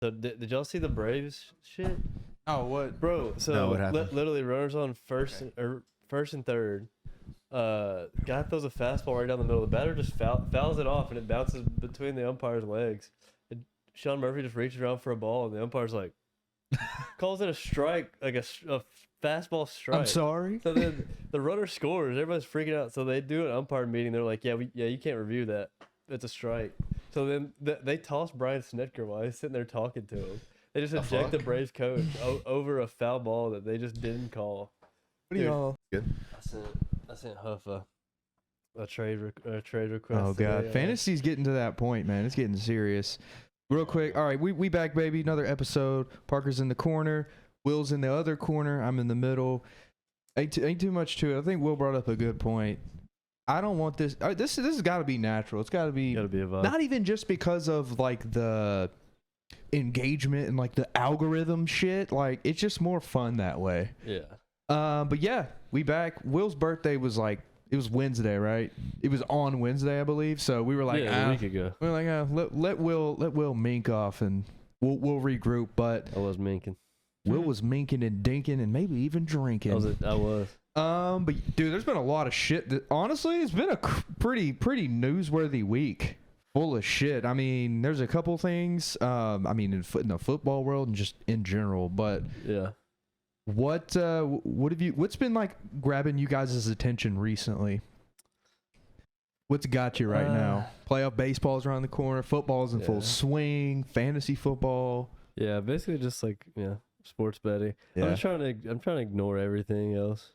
So did y'all see the Braves shit, Oh, what? bro? So No, what happened? literally runners on first or first and third. Guy throws a fastball right down the middle. The batter just fouls it off, and it bounces between the umpire's legs. And Sean Murphy just reaches around for a ball, and the umpire's like, calls it a strike, like a fastball strike. I'm sorry. So then the runner scores. Everybody's freaking out. So they do an umpire meeting. They're like, yeah, you can't review that. It's a strike. So then they toss Brian Snitker while he's sitting there talking to him. They just eject the Braves coach over a foul ball that they just didn't call. What do y'all? Good. I sent Huff a trade request. Oh today. god, fantasy's getting to that point, man. It's getting serious. Real quick, all right, we back, baby. Another episode. Parker's in the corner. Will's in the other corner. I'm in the middle. Ain't too much to it. I think Will brought up a good point. I don't want this. This has got to be natural. It's got to be Gotta be a vibe. not even just because of like the engagement and like the algorithm shit. Like it's just more fun that way. Yeah. But yeah, we back. Will's birthday was like it was Wednesday, right? It was on Wednesday, I believe. So we were like, yeah, a week ago. we were like, let Will mink off and we'll regroup. But I was minking. Will was minking and dinking and maybe even drinking. I was. But dude, there's been a lot of shit. That, honestly, it's been a pretty newsworthy week, full of shit. I mean, there's a couple things. I mean, in the football world and just in general. But Yeah. what's been like grabbing you guys' attention recently? What's got you right now? Playoff baseball's around the corner. Football's in full swing. Fantasy football. Yeah, basically just like sports betting. I'm just trying to ignore everything else.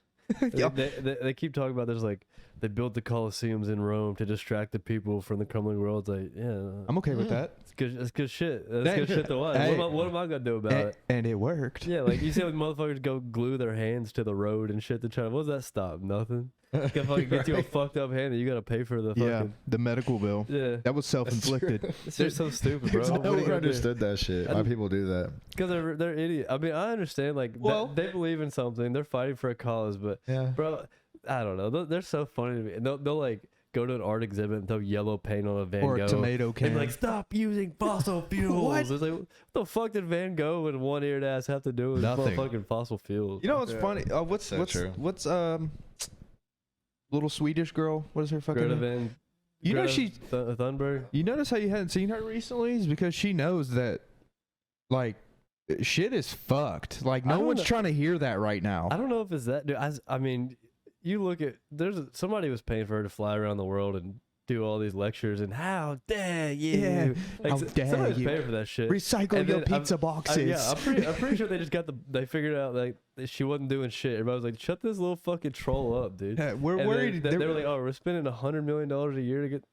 Yeah. They keep talking about there's like they built the Colosseums in Rome to distract the people from the crumbling world. It's like, yeah, I'm okay with that. it's good. It's good shit. That's good shit to watch. Hey. What am I gonna do about it? And it worked. Yeah, like you see, like motherfuckers go glue their hands to the road and shit to try. What does that stop? Nothing. Can fucking get you a fucked up hand that you gotta pay for the fucking. Yeah, the medical bill. Yeah. That was self-inflicted. This shit's so stupid, bro. I What are you never gonna do? understood that shit. Why people do that? Because they're idiots. I mean, I understand, like, they believe in something. They're fighting for a cause, but, Yeah. bro, I don't know. They're so funny to me. And they'll like, go to an art exhibit and throw yellow paint on a Van Or Gogh. a tomato can. And, like, stop using fossil fuels. What? It's like, what the fuck did Van Gogh and one-eared ass have to do with Nothing. motherfucking fossil fuels? You know what's Yeah. funny? What's little Swedish girl? What is her fucking Greta name? Van... You know Greta she. Thunberg? You notice how you hadn't seen her recently is because she knows that, like, shit is fucked. Like I no don't one's know. trying to hear that right now. I don't know if it's that dude. I mean, you look at somebody was paying for her to fly around the world and do all these lectures and how dare you? Yeah, like, how dare somebody was you. paying for that shit. Recycle And your then pizza boxes. Yeah, I'm pretty sure they just they figured out like that she wasn't doing shit. Everybody was like, shut this little fucking troll up, dude. Yeah, we're And worried. They were like, oh, we're spending $100 million a year to get.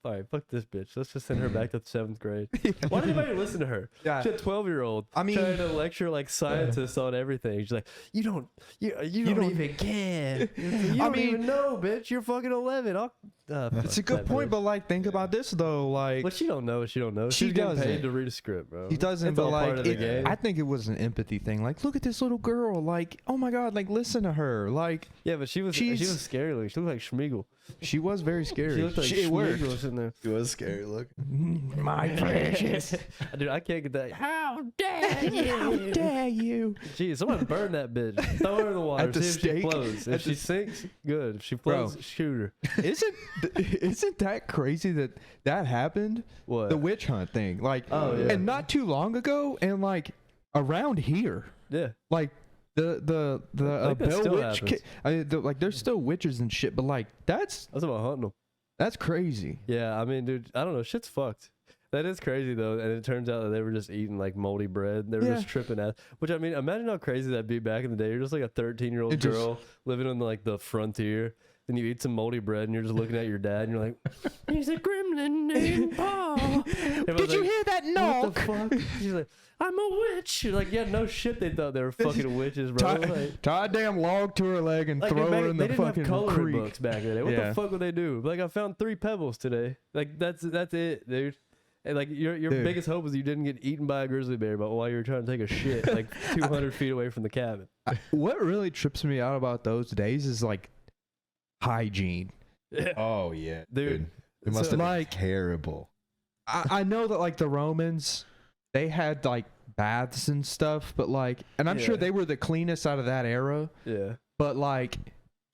All right, fuck this bitch. Let's just send her back to 7th grade. Why did anybody listen to her? Yeah. She's a 12-year-old. I mean- trying to lecture like scientists on everything. She's like, you don't even care. You don't even know, bitch. You're fucking 11. It's a good point, but like, think about this though. Like, But she don't know what she don't know. She She's getting doesn't. paid to read a script, bro. he doesn't. It's But all like, part of the game. I think it was an empathy thing. Like, look at this little girl. Like, oh my god. Like, listen to her. Like, Yeah, but she was scary looking. She looked like Schmeagol. she was very scary. She looked like it worked. Schmeagol sitting there. It was scary look. My precious. Dude, I can't get that. How dare How you? dare you? Jeez, someone burn that bitch. Throw her in the water. At the See if she stake? floats. At If she sinks, good. If she floats, shoot her. Isn't that crazy that happened? What? The witch hunt thing. Like, Oh, yeah. and not too long ago, and like around here, Yeah. like the I think that Bell still witch. happens. Like, there's still witches and shit, but like that's That's about hunting them. crazy. Yeah, I mean, dude, I don't know. Shit's fucked. That is crazy though, and it turns out that they were just eating like moldy bread. They were just tripping out. Which I mean, imagine how crazy that'd be back in the day. You're just like a 13-year-old It just- girl living on like the frontier. Then you eat some moldy bread, and you're just looking at your dad, and you're like, "He's a gremlin named Paul." Did you hear that knock? What the fuck? She's like, "I'm a witch." You're like, yeah, no shit. They thought they were fucking witches, bro. Like, Tie a damn log to her leg and like, throw back- her in they the didn't fucking have coloring creek. books back in the day. What Yeah. the fuck would they do? Like, I found 3 pebbles today. Like, that's it, dude. And like your Dude. biggest hope is you didn't get eaten by a grizzly bear, but while you were trying to take a shit like 200 feet away from the cabin. What really trips me out about those days is like hygiene. Yeah. Oh yeah, Dude. It must So, have been like- terrible. I know that like the Romans, they had like baths and stuff, but like, and I'm sure Yeah. they were the cleanest out of that era. Yeah. But like,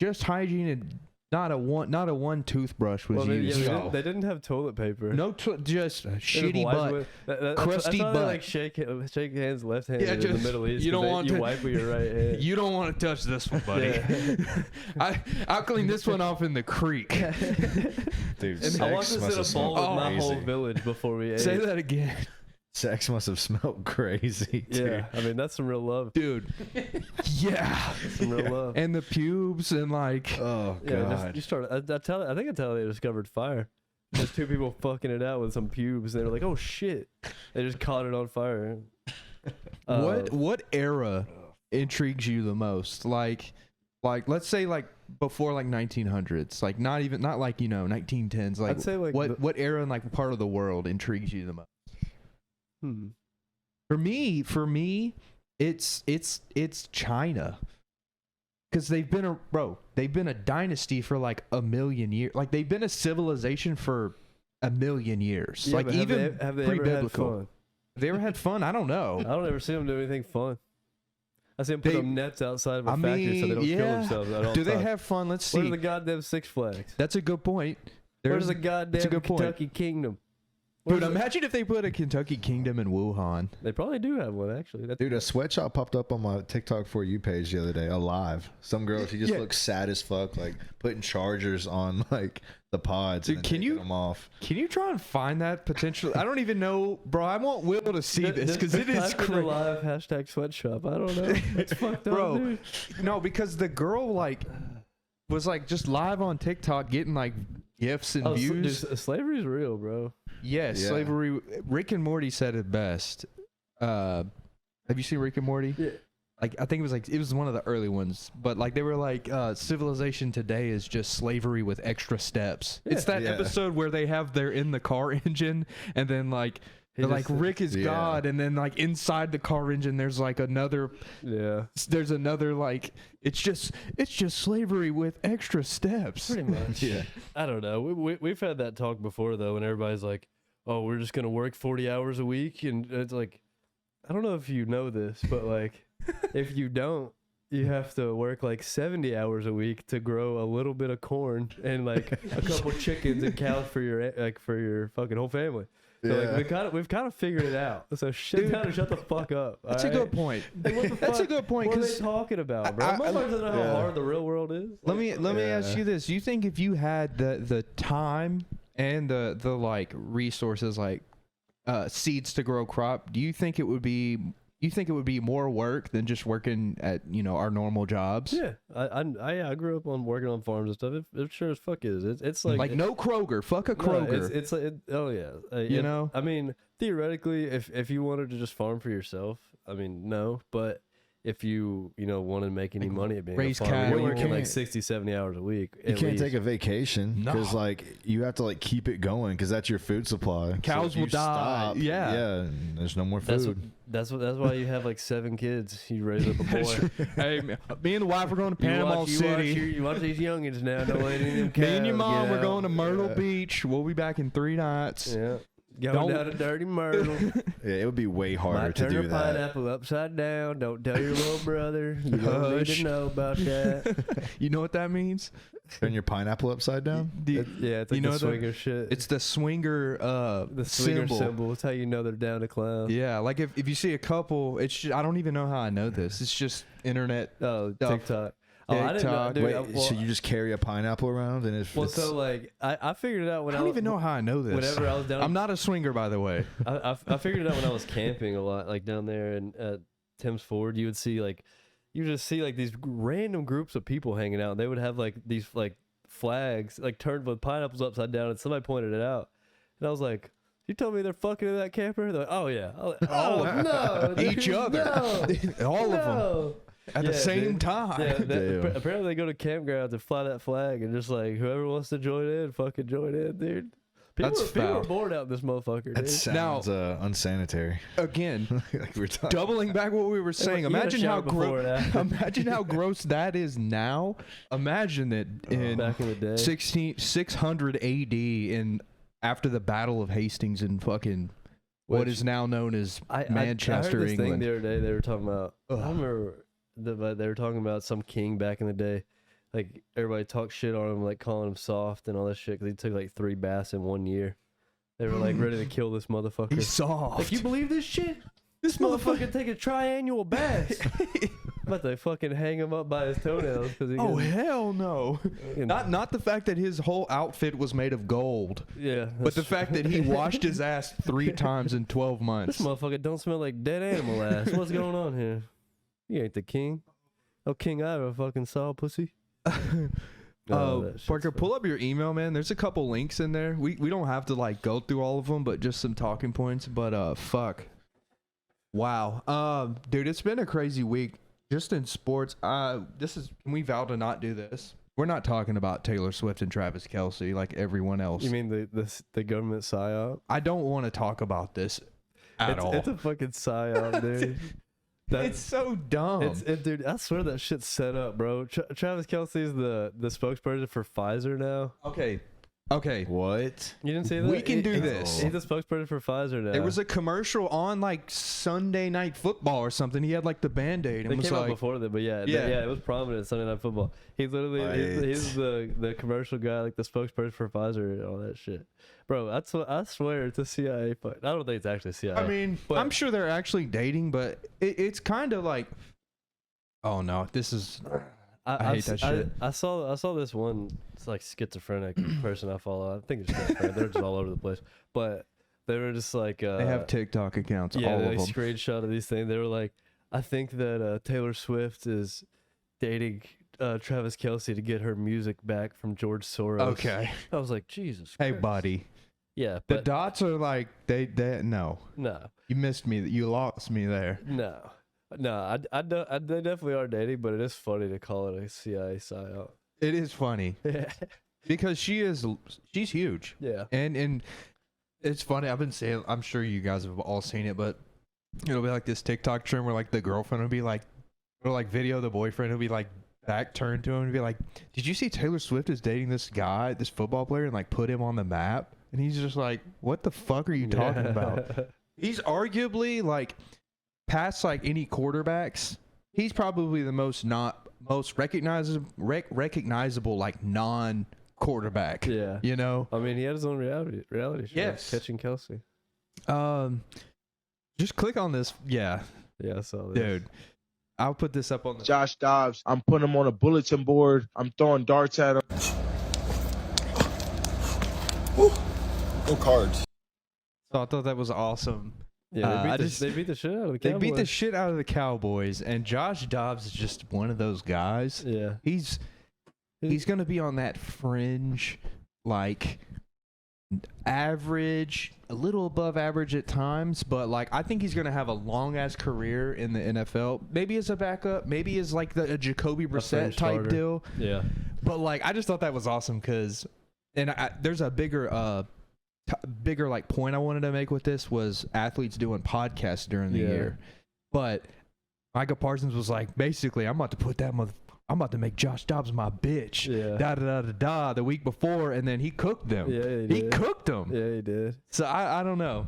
just hygiene and not a one toothbrush was Well, they, used. yeah, they didn't have toilet paper. No, just They just shitty wiped butt. with- that's crusty why they, butt. like shake hands left handed Yeah, in the just- Middle East. you 'cause don't want you to- wipe with your right hand. You don't want to touch this one, buddy. Yeah. I'll clean this one off in the creek. Dude, I sex want must this in have a bowl smelled with my whole crazy. village before we ate. Say that again, Sex must have smelled crazy, dude. Yeah, I mean that's some real love. dude. Yeah, Some real love. and the pubes and like, Oh Yeah, god. you start. I think that's how they discovered fire. There's two people fucking it out with some pubes. They were like, "Oh shit!" They just caught it on fire. what era intrigues you the most? Like let's say like before like 1900s, like not like 1910s. Like I'd say like what era and like part of the world intrigues you the most? For me, it's China. Because they've been a dynasty for like a million years. Like they've been a civilization for a million years. Yeah, like but even have they ever had pre-biblical. fun? Have they ever had fun? I don't know. I don't ever see them do anything fun. I see them put They- up nets outside of a I factory so they don't mean, kill yeah. themselves at all Do they times. have fun? Let's Where's see. the goddamn Six Flags? That's a good point. Where's There's the goddamn good point. Kentucky Kingdom? Dude, Where's the- imagine if they put a Kentucky Kingdom in Wuhan. They probably do have one actually. That's, Dude, a sweatshop popped up on my TikTok For You page the other day, alive. Some girl, she just Yeah. looks sad as fuck, like putting chargers on like the pods. Dude, and then can taking you- them off? Can you try and find that potential? I don't even know, bro. I want Will to see this because it is type in the crazy. live hashtag sweatshop. I don't know. It's fucked up, Bro. dude. No, because the girl like was like just live on TikTok getting like gifts and Oh, views. slavery's real, bro. Yes, Yeah. slavery. Rick and Morty said it best. Have you seen Rick and Morty? Yeah. Like I think it was one of the early ones, but like they were like civilization today is just slavery with extra steps. It's that Yeah. episode where they're in the car engine and then like they're like Rick is Yeah. God, and then like inside the car engine there's like another like it's just slavery with extra steps. Pretty much. Yeah. I don't know. We've had that talk before though, when everybody's like, "Oh, we're just gonna work 40 hours a week," and it's like, I don't know if you know this, but like, if you don't, you have to work like 70 hours a week to grow a little bit of corn and like a couple chickens and cows for your fucking whole family. So like we've kind of figured it out. So shut down and shut the fuck up. That's a good point. Like, what the That's a fuck? good point What are they because talking about, bro? I- Motherfuckers don't know how yeah. hard the real world is. let me ask Yeah. you this: you think if you had the time and the like resources like seeds to grow crop, do you think it would be more work than just working at our normal jobs? Yeah, I grew up on working on farms and stuff. It sure as fuck is. It's like no Kroger, fuck a no, Kroger. it's like oh yeah, You know? I mean, theoretically, if you wanted to just farm for yourself, I mean, no. But if you want to make any money at being raise a farmer, cattle. you're working You like can't- 60, 70 hours a week. You can't take a vacation No. because like you have to like keep it going because that's your food supply. Cows if will you die. Yeah. yeah. There's no more food. That's why you have like 7 kids. You raise up a boy. Hey, me and the wife are going to Panama City. You watch these youngins now. Don't let any of them cows Me and your mom, get we're out. going to Myrtle Beach. We'll be back in 3 nights. Yeah. Going Don't- down to Dirty Myrtle. Yeah, it would be way harder Might to turn do a that. pineapple upside down. Don't tell your little brother. You don't need Hush. to know about that. You know what that means? Turn your pineapple upside down. Yeah, it's like You know the the- swinger shit. It's the swinger the swinger symbol. symbol. It's how you know they're down to clown. Yeah, like if you see a couple, it's just, I don't even know how I know this. It's just internet. Oh, Stuff. TikTok. Oh, I didn't know. TikTok. Dude, Wait, so you just carry a pineapple around and if well, it's, so like I figured it out when I don't even know how I know this. Whenever I was down, I'm not a swinger, by the way. I figured it out when I was camping a lot, like down there in Tim's Ford. You would see you just see like these random groups of people hanging out. They would have like these like flags like turned with pineapples upside down, and somebody pointed it out, and I was like, "You told me they're fucking in that camper?" They're like, "Oh yeah." I was like, oh no, Each dude, other. no, All of them no. at the Yeah, same dude. time. Yeah, Damn. apparently they go to campgrounds and fly that flag, and just like whoever wants to join in, fucking join in, dude. People That's are foul. bored out in this motherfucker, that dude. sounds unsanitary. Again, Like we're talking. doubling back what we were saying. You gotta Imagine how shower before and after. imagine how gross that is now. Imagine it in Back in the day. 600 AD in after the Battle of Hastings in fucking what Which- is now known as I Manchester, I heard this thing England. the other day. They were talking about. Ugh. I remember they were talking about some king back in the day. Like everybody talked shit on him, like calling him soft and all that shit because he took like 3 baths in 1 year. They were like ready to kill this motherfucker. He's soft. Like, you believe this shit? This motherfucker take a triannual bath. I'm about to fucking hang him up by his toenails because he. Oh gets- hell no! fucking- Not the fact that his whole outfit was made of gold, Yeah. but the that's- fact that he washed his ass 3 times in 12 This months. motherfucker don't smell like dead animal ass. What's going on here? You ain't the king. Oh, king I ever fucking saw, pussy. Oh, that shit's Parker, funny. pull up your email, man. There's a couple links in there. We don't have to like go through all of them, but just some talking points. But fuck, wow, dude, it's been a crazy week just in sports. Can we vow to not do this? We're not talking about Taylor Swift and Travis Kelce like everyone else. You mean the government psyop? I don't want to talk about this at all. It's a fucking psyop, dude. It's so dumb. Dude, I swear that shit's set up, bro. Travis Kelce's the spokesperson for Pfizer now. Okay. What? You didn't see that? We can do He's- this. He's the spokesperson for Pfizer now. There was a commercial on like Sunday Night Football or something. He had like the Band-Aid They and was came out like, before that, but yeah, Yeah. it was prominent in Sunday Night Football. He's literally Right. he's the commercial guy, like the spokesperson for Pfizer and all that shit, bro. That's what I swear it's a CIA. I don't think it's actually CIA. I mean, but- I'm sure they're actually dating, but it's kind of like, oh no, this is. I I've hate that se- shit. I saw this one. It's like schizophrenic person I follow. I think it's schizophrenic. They're just all over the place. But they were just like They have TikTok accounts, yeah, all they of them. screenshot of these things. They were like, I think that Taylor Swift is dating Travis Kelce to get her music back from George Soros. Okay. I was like, Jesus. Hey, Christ. buddy. Yeah, The but dots are like they no. no, You missed me. You lost me there. no. They definitely are dating, but it is funny to call it a CIA psyop. It is funny Yeah, because she's huge. yeah. And it's funny. I've been saying. I'm sure you guys have all seen it, but it'll be like this TikTok trend where like the girlfriend will be like, or like video the boyfriend will be like back turned to him and be like, "Did you see Taylor Swift is dating this guy, this football player, and like put him on the map?" And he's just like, "What the fuck are you talking about?" He's arguably like past like any quarterbacks. He's probably the most recognizable like non quarterback. Yeah. You know. I mean, he had his own reality show. Yes. Catching Kelsey. Just click on this. Yeah, Yeah, I saw this. dude. I'll put this up on the. Josh Dobbs, I'm putting him on a bulletin board. I'm throwing darts at him. No cards. So I thought that was awesome. Yeah, I they beat the shit out of the They Cowboys. beat the shit out of the Cowboys, and Josh Dobbs is just one of those guys. Yeah. He's gonna be on that fringe, like average, a little above average at times, but like I think he's gonna have a long ass career in the NFL. Maybe as a backup, maybe as like a Jacoby Brissett fringe type starter. deal. Yeah. But like I just thought that was awesome because, and there's a bigger like point I wanted to make with this was athletes doing podcasts during the Yeah. year, but Micah Parsons was like, basically, I'm about to make Josh Dobbs my bitch. Yeah. Da da da da da. The week before, and then he cooked them. Yeah, he he did. cooked them. Yeah, he did. So I don't know.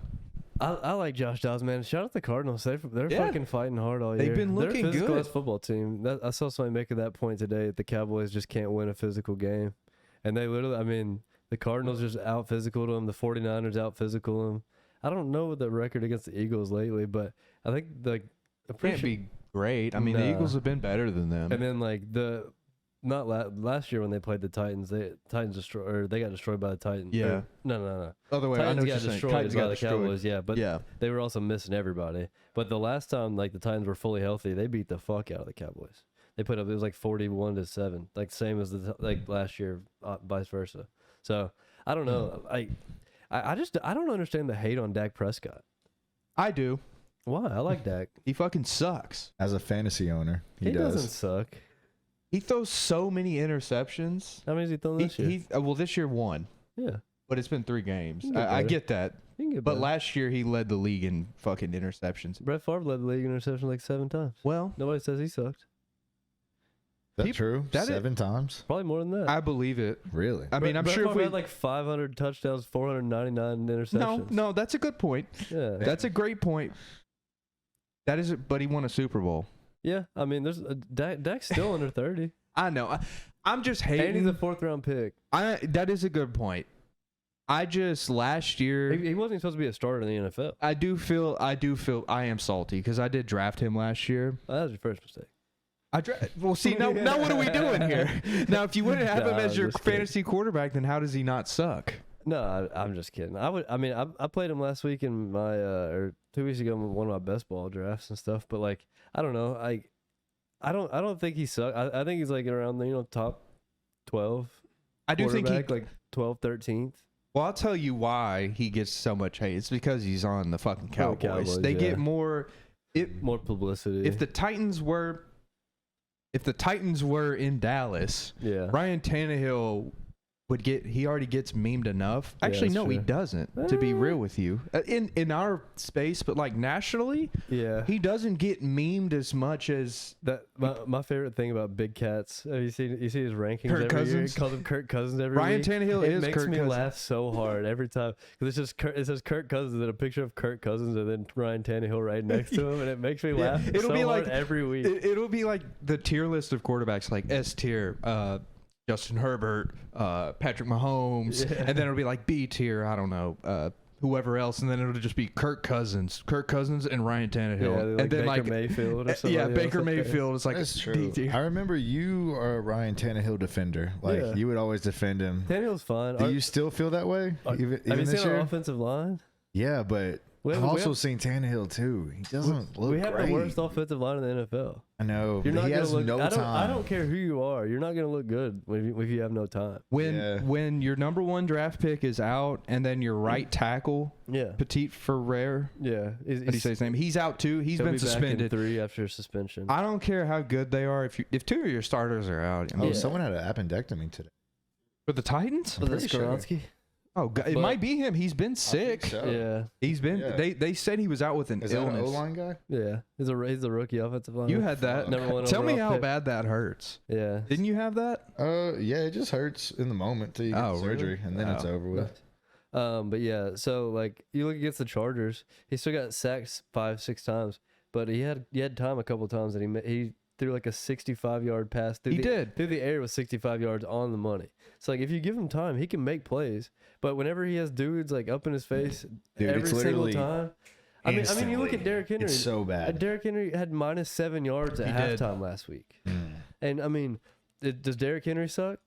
I like Josh Dobbs, man. Shout out the Cardinals. They're Yeah. fucking fighting hard all They've year. been They're looking a physical good. ass football team. I saw somebody making that point today that the Cowboys just can't win a physical game. And they literally, I mean, the Cardinals just out physical them. The 49ers out physical them. I don't know what the record against the Eagles lately, but I think I'm pretty Can't sure- be great. I mean, the Nah. Eagles have been better than them. And then like last year when they played the Titans, they got destroyed by the Titans. Yeah. Or- no. Other way, I know Titans what got you're saying. destroyed Titans by got the destroyed. Cowboys. Yeah, but yeah. they were also missing everybody. But the last time like the Titans were fully healthy, they beat the fuck out of the Cowboys. They put up, it was like 41-7, like same as like last year, vice versa. So I don't know. I don't understand the hate on Dak Prescott. I do. Why? I like Dak. He fucking sucks. As a fantasy owner, he doesn't does. suck. He throws so many interceptions. How many has he thrown this year? Well, this year one, Yeah, but it's been 3 games. He can get I better. get that. he can get But better. last year he led the league in fucking interceptions. Brett Favre led the league in interception like 7 times. Well, Nobody says he sucked. That true? that is- 7 times? Probably more than that. I believe it. Really? I mean, I'm Brett sure if Favre we had like 500 touchdowns, 499 interceptions. no, that's a good point. Yeah. That's a great point. That is, but he won a Super Bowl. Yeah. I mean, there's Dak's still under 30. I know. I'm just And he's hating. a 4th round pick. That is a good point. I just last year. He wasn't supposed to be a starter in the NFL. I do feel I am salty because I did draft him last year. That was your first mistake. Well, see now what are we doing here? Now, if you wouldn't have him Nah, as your I'm just kidding. fantasy quarterback, then how does he not suck? No, I'm just kidding. I played him last week in my or 2 weeks ago in one of my best ball drafts and stuff. But like, I don't know. I don't think he sucks. I think he's like around the top 12. I do think he. like 12th, 13th. Well, I'll tell you why he gets so much hate. It's because he's on the fucking Cowboys. Cowboys, They yeah. get more. More publicity. If the Titans were in Dallas, yeah. Ryan Tannehill would get. He already gets memed enough. Yeah, Actually, that's no, he true. doesn't. To be real with you, in our space, but like nationally, Yeah. he doesn't get memed as much as My favorite thing about Big Cats. Have you see his rankings Kirk every year? Cousins? He calls him Kirk Cousins every Ryan week. Tannehill It is makes Kirk me Cousins. laugh so hard every time because it's just it says Kirk Cousins and then a picture of Kirk Cousins and then Ryan Tannehill right next to him and it makes me Yeah, laugh. it'll so be hard like- every week. It'll be like the tier list of quarterbacks, like S tier, Justin Herbert, Patrick Mahomes, Yeah. and then it'll be like B tier, I don't know, whoever else, and then it'll just be Kirk Cousins, and Ryan Tannehill, Yeah, and like then Baker like Mayfield or something. yeah, Baker Mayfield is like That's D true. tier. I remember you are a Ryan Tannehill defender. Like, Yeah. you would always defend him. Tannehill's fine. Do you still feel that way? Even have you this seen our year? offensive line? Yeah, but We I've have- we also have- seen Tannehill too. He doesn't look We have great. the worst offensive line in the NFL. I know. You're but not he gonna has look. no I time. don't care who you are. You're not gonna look good if you have no time. Yeah. When your number one draft pick is out, and then your right tackle Yeah. Petit Ferrer, Yeah. how do you say his name? He's out too. He's He'll been be back in suspended. 3 after suspension. I don't care how good they are. If 2 of your starters are out, I mean, Oh, Yeah. someone had an appendectomy today. for the Titans. Was it pretty sure. Skoronski? Oh, God, it But- might be him. He's been sick. Yeah. He's been. Yeah. They said he was out with an Is that an illness. O-line guy? Yeah. He's a rookie offensive line. You had that. Number one Tell me overall how pick. bad that hurts. Yeah. Didn't you have that? Yeah, it just hurts in the moment till you get Oh, the surgery, really? and then it's Oh. over with. But yeah, so like you look against the Chargers, he still got sacked 5-6 times, but he had time a couple times that he threw like a 65-yard pass through He the, did. through the air with 65 yards on the money. So like if you give him time, he can make plays. But whenever he has dudes like up in his face Dude, every it's single literally time, I mean you look instantly. at Derrick Henry. It's so bad. Derrick Henry had -7 yards at He did. halftime last week, Mm. and I mean, does Derrick Henry suck?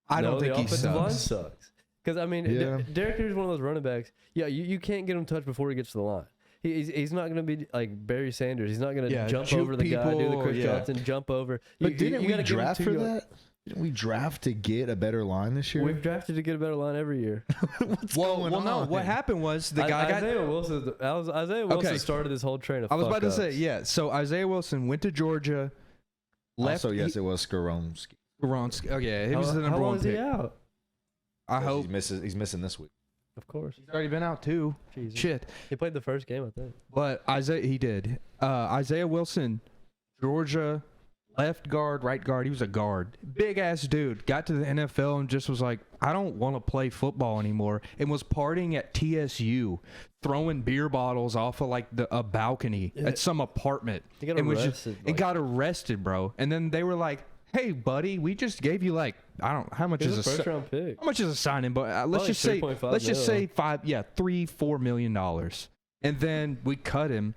I don't No, think the he offensive line sucks. sucks. Because I mean, Yeah. Derrick Henry's one of those running backs. Yeah, you can't get him touched before he gets to the line. He's not going to be like Barry Sanders. He's not going to Yeah, jump juke over the guy, do the people, Chris yeah. Johnson, jump over. But didn't we gotta give him draft 2 for yards. that? Didn't we draft to get a better line this year? We've drafted to get a better line every year. What's Well, going well, no. on? What happened was the guy got. Isaiah Wilson Okay. started this whole train of I was about to fuck-ups. say, yeah. So Isaiah Wilson went to Georgia. Left. Also, yes, it was Skoronski. Oh yeah, he was the How number long one is he pick. out? I hope He's missing this week. Of course. he's already been out too. Jesus. Shit. He played the first game, I think. But he did. Isaiah Wilson, Georgia, left guard, right guard. He was a guard. Big ass dude. Got to the NFL and just was like, I don't want to play football anymore. And was partying at TSU, throwing beer bottles off of like a balcony Yeah. at some apartment. He got and was arrested. and got arrested, bro. And then they were like, hey, buddy, we just gave you like, I don't, how much He is was a first round pick. how much is a signing? But let's Probably just say, 3.5 let's just mil. say $3-4 million. And then we cut him.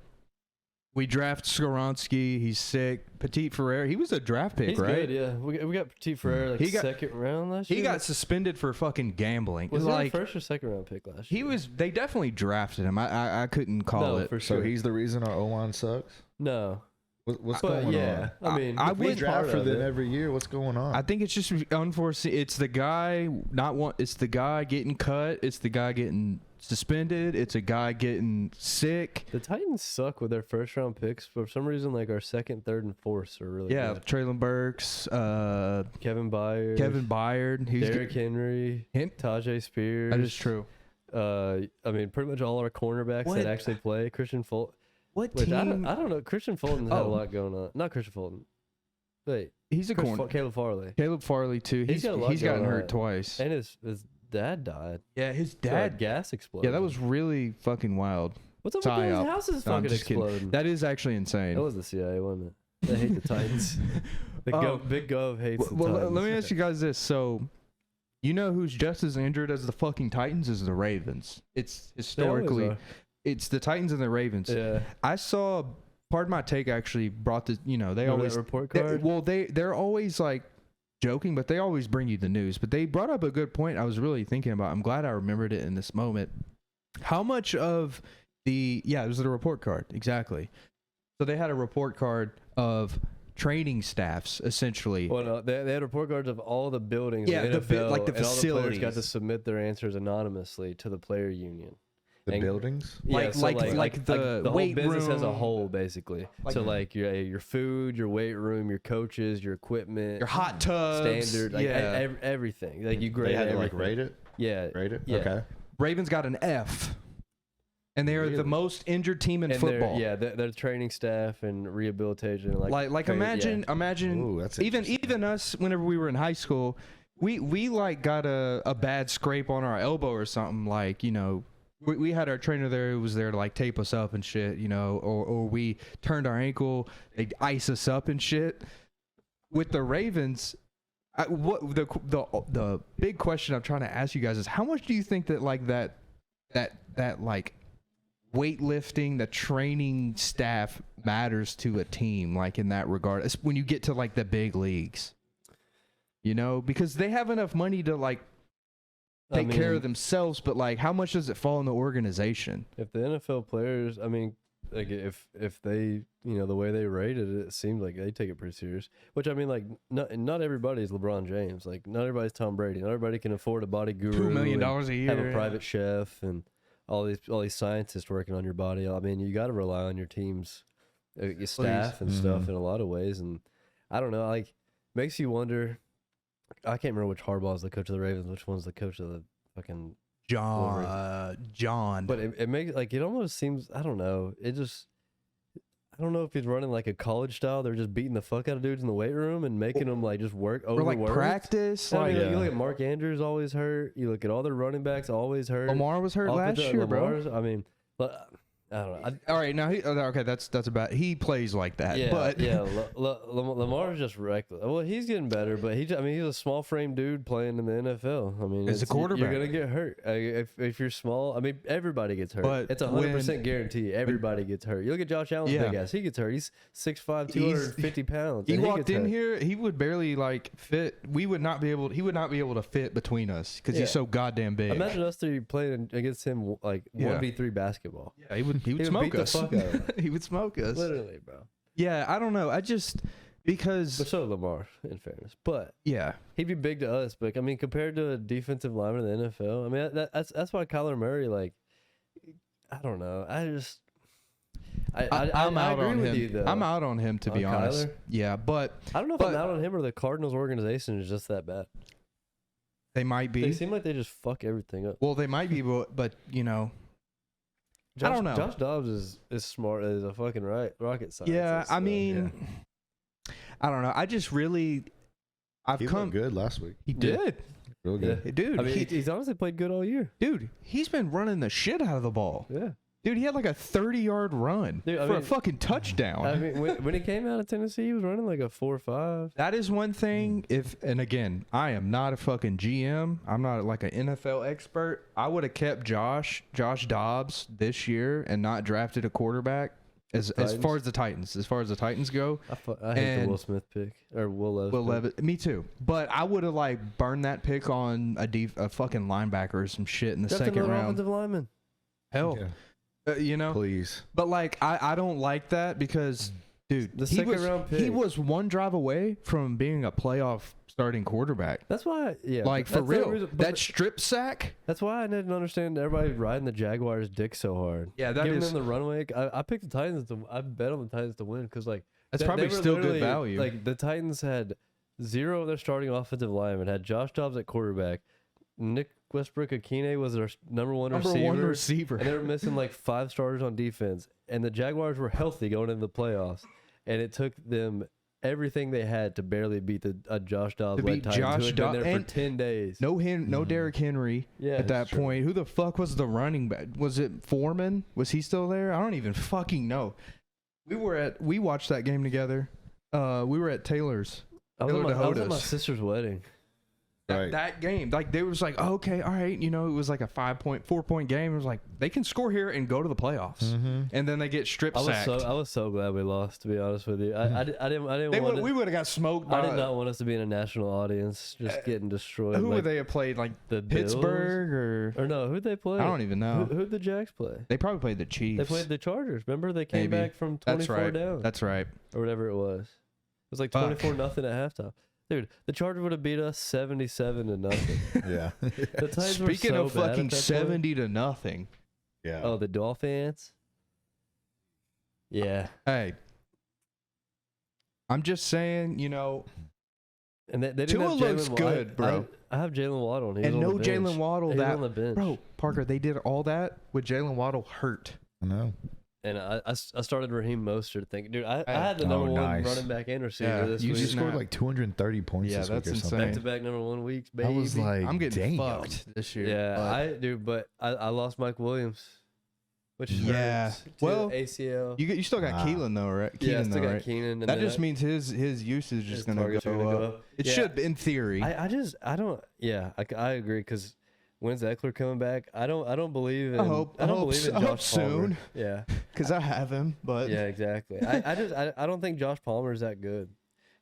We draft Skoronski. He's sick. Petit Ferrer. He was a draft pick, He's right? good, yeah. We got Petit Ferrer like He got- second round last year. He got suspended for fucking gambling. Was he like a first or second round pick last he year? was. They definitely drafted him. I couldn't call no, it. for So sure. he's the reason our O-line sucks? no. What's But going yeah, on? I mean, I We would draft part for of them it. every year. What's going on? I think it's just unforeseen. It's the guy not one. It's the guy getting cut. It's the guy getting suspended. It's a guy getting sick. The Titans suck with their first round picks. For some reason, like our second, third, and fourth are really Yeah, good. Traylon Burks, Kevin Byard, Kevin Byard. He's Derrick Henry, Hint. Tajay Spears. That is true. I mean, pretty much all our cornerbacks What? that actually play. Christian Fulton. What Which team? I don't know. Christian Fulton had a Oh. lot going on. Not Christian Fulton. Wait, He's a corner. Caleb Farley. Caleb Farley too. He's got a lot He's gotten going hurt on. twice. And his dad died. Yeah, his So, like, dad. gas exploded. Yeah, that was really fucking wild. What's up with those psyop. houses No, I'm fucking just kidding. exploding? That is actually insane. That was the CIA, wasn't it? They hate the Titans. Big Gov hates the Well, Titans. let me ask you guys this. So, you know who's just as injured as the fucking Titans is the Ravens. It's They always historically, are. it's the Titans and the Ravens. Yeah. I saw, Pardon My Take actually brought the, they Remember always, that report they, card. well, they're always like joking, but they always bring you the news. But they brought up a good point I was really thinking about. I'm glad I remembered it in this moment. How much of it was the report card. Exactly. So they had a report card of training staffs, essentially. Well, no, they had report cards of all the buildings. Yeah, in the the NFL, like the and all the players got facilities. to submit their answers anonymously to the player union. The And- buildings. Like- so like the whole weight business as a room. whole, basically. Like- So like your food, your weight room, your coaches, your equipment, Your hot tubs. standard, like yeah. everything. Like you grade They had to everything. like rate it. Yeah, Rate it. Yeah. Okay. Ravens got an F. And they are the Really? most injured team in and football. their training staff and rehabilitation, Like imagine Ooh, that's even us whenever we were in high school, we like got a bad scrape on our elbow or something, like, we had our trainer there who was there to like tape us up and shit, or we turned our ankle, they'd ice us up and shit. With the Ravens, what the big question I'm trying to ask you guys is, how much do you think that like that like weightlifting, the training staff matters to a team, like in that regard, when you get to like the big leagues, because they have enough money to like take care of themselves, but like how much does it fall in the organization? If the NFL players, like if they, the way they rated it, it seems like they take it pretty serious. Which like not everybody's LeBron James. Like not everybody's Tom Brady. Not everybody can afford a body guru. $2 million and a year. have a private chef and all these scientists working on your body. You got to rely on your team's your staff and stuff in a lot of ways. And I don't know, like makes you wonder. I can't remember which Harbaugh is the coach of the Ravens. Which one's the coach of the fucking John. But it makes it almost seems, I don't know. I don't know if he's running like a college style. They're just beating the fuck out of dudes in the weight room and making them like just work or like overworked. practice. You Like look at Mark Andrews, always hurt. You look at all their running backs, always hurt. Lamar was hurt last year, bro. I don't know. All right, now okay, that's about. He plays like that, Yeah, but Lamar's just reckless. Well, he's getting better, but he's a small frame dude playing in the NFL. As a quarterback. you're gonna get hurt if you're small. everybody gets hurt. But It's 100% guarantee. Everybody gets hurt. You look at Josh Allen's Yeah. big ass. He gets hurt. He's 6'5", 250 pounds. he and walked gets in hurt. here, he would barely like fit. He would not be able to fit between us because Yeah. he's so goddamn big. Imagine us three playing against him like Yeah. 1v3 basketball. Yeah, he would would smoke beat the us. fuck out of us. He would smoke us. Literally, bro. Yeah, I don't know. I just because But so Lamar, in fairness. But yeah, he'd be big to us, but compared to a defensive lineman in the NFL, that's why Kyler Murray, like, I don't know. I'm out agree on with him. you, though. I'm out on him to be On honest. Kyler? Yeah, but I don't know if but- I'm out on him or the Cardinals organization is just that bad. they might They be. seem like they just fuck everything up. Well, they might be, but I don't know. Josh Dobbs is smart as a fucking rocket scientist. yeah, I so, mean, I don't know. I just really, I've He come. looked good last week. He Yeah. did, Real good. dude. he's honestly played good all year. Dude, he's been running the shit out of the ball. Yeah. Dude, he had like a 30-yard run Dude, for a fucking touchdown. When he came out of Tennessee, he was running like a 4.5. That is one thing. And again, I am not a fucking GM. I'm not like an NFL expert. I would have kept Josh Dobbs this year and not drafted a quarterback as far as the Titans go. I hate the And- Will Smith pick or Will Levis. Will pick. Levis, me too. But I would have like burned that pick on a fucking linebacker or some shit in the Draft second another round. offensive lineman. Hell, Yeah. Please. But like I don't like that because dude, The he second was round pick. he was one drive away from being a playoff starting quarterback. That's why, yeah. Like for that's the real, reason- but that strip sack. that's why I didn't understand everybody riding the Jaguars' dick so hard. Yeah, that Giving is them the runway. I picked the Titans I bet on the Titans to win because like that's they probably were still good literally, value. Like the Titans had 0 of their starting offensive linemen, had Josh Dobbs at quarterback, Nick Westbrook-Akine was their number one receiver. And they were missing like 5 starters on defense. And the Jaguars were healthy going into the playoffs. And it took them everything they had to barely beat a Josh Dobbs To led beat Titans who Josh had been there Dobbs- for 10 days. No Derrick Henry Yeah, at that it's true. point. Who the fuck was the running back? Was it Foreman? Was he still there? I don't even fucking know. We watched that game together. We were at Taylor's. I was Taylor at my DeHotis. sister's wedding. Right. That game, like they was like, oh, okay, all right, it was like a 4-point game. It was like they can score here and go to the playoffs, and then they get strip sacked. I was so glad we lost. To be honest with you, I didn't want. We would have got smoked. By, I did not want us to be in a national audience, just getting destroyed. Who like would they have played? Like the Pittsburgh or no? Who'd they play? I don't even know. Who'd the Jacks play? They probably played the Chiefs. They played the Chargers. Remember they came Maybe. back from That's 24 right. down That's right. or whatever it was. It was like Fuck. 24-0 at halftime. Dude, the Chargers would have beat us 77-0. Yeah. The Titans were Speaking so of bad at fucking that point. 70-0. Yeah. Oh, the Dolphins. Yeah, Hey, I'm just saying, and they didn't Tua have looks Jalen Waddle. good, bro. I have Jalen Waddle, and he's and on no the bench. Jalen Waddle. He's That on the bench, bro, Parker, they did all that with Jalen Waddle hurt. I know. And I started Raheem Mostert thinking, dude, I Hey. had the Oh, number one nice. running back and receiver Yeah, this you week. He just scored Snap. like 230 points Yeah, this week that's or something. insane. Back-to-back number one weeks, baby. I was like, I'm getting damn. fucked this year. yeah, but but I lost Mike Williams, which Yeah. hurts. To Well, ACL. you still got Wow. Keelan though, right? Yeah, I Keenan, still though, got right? Keenan. And That then just means his usage his is gonna targets are go gonna up. up. It Yeah. should, in theory. I don't. Yeah, I agree because when's Eckler coming back? I don't believe in. I hope believe in I Josh hope soon. Palmer. Yeah, Because I have him, but yeah, exactly. I don't think Josh Palmer is that good.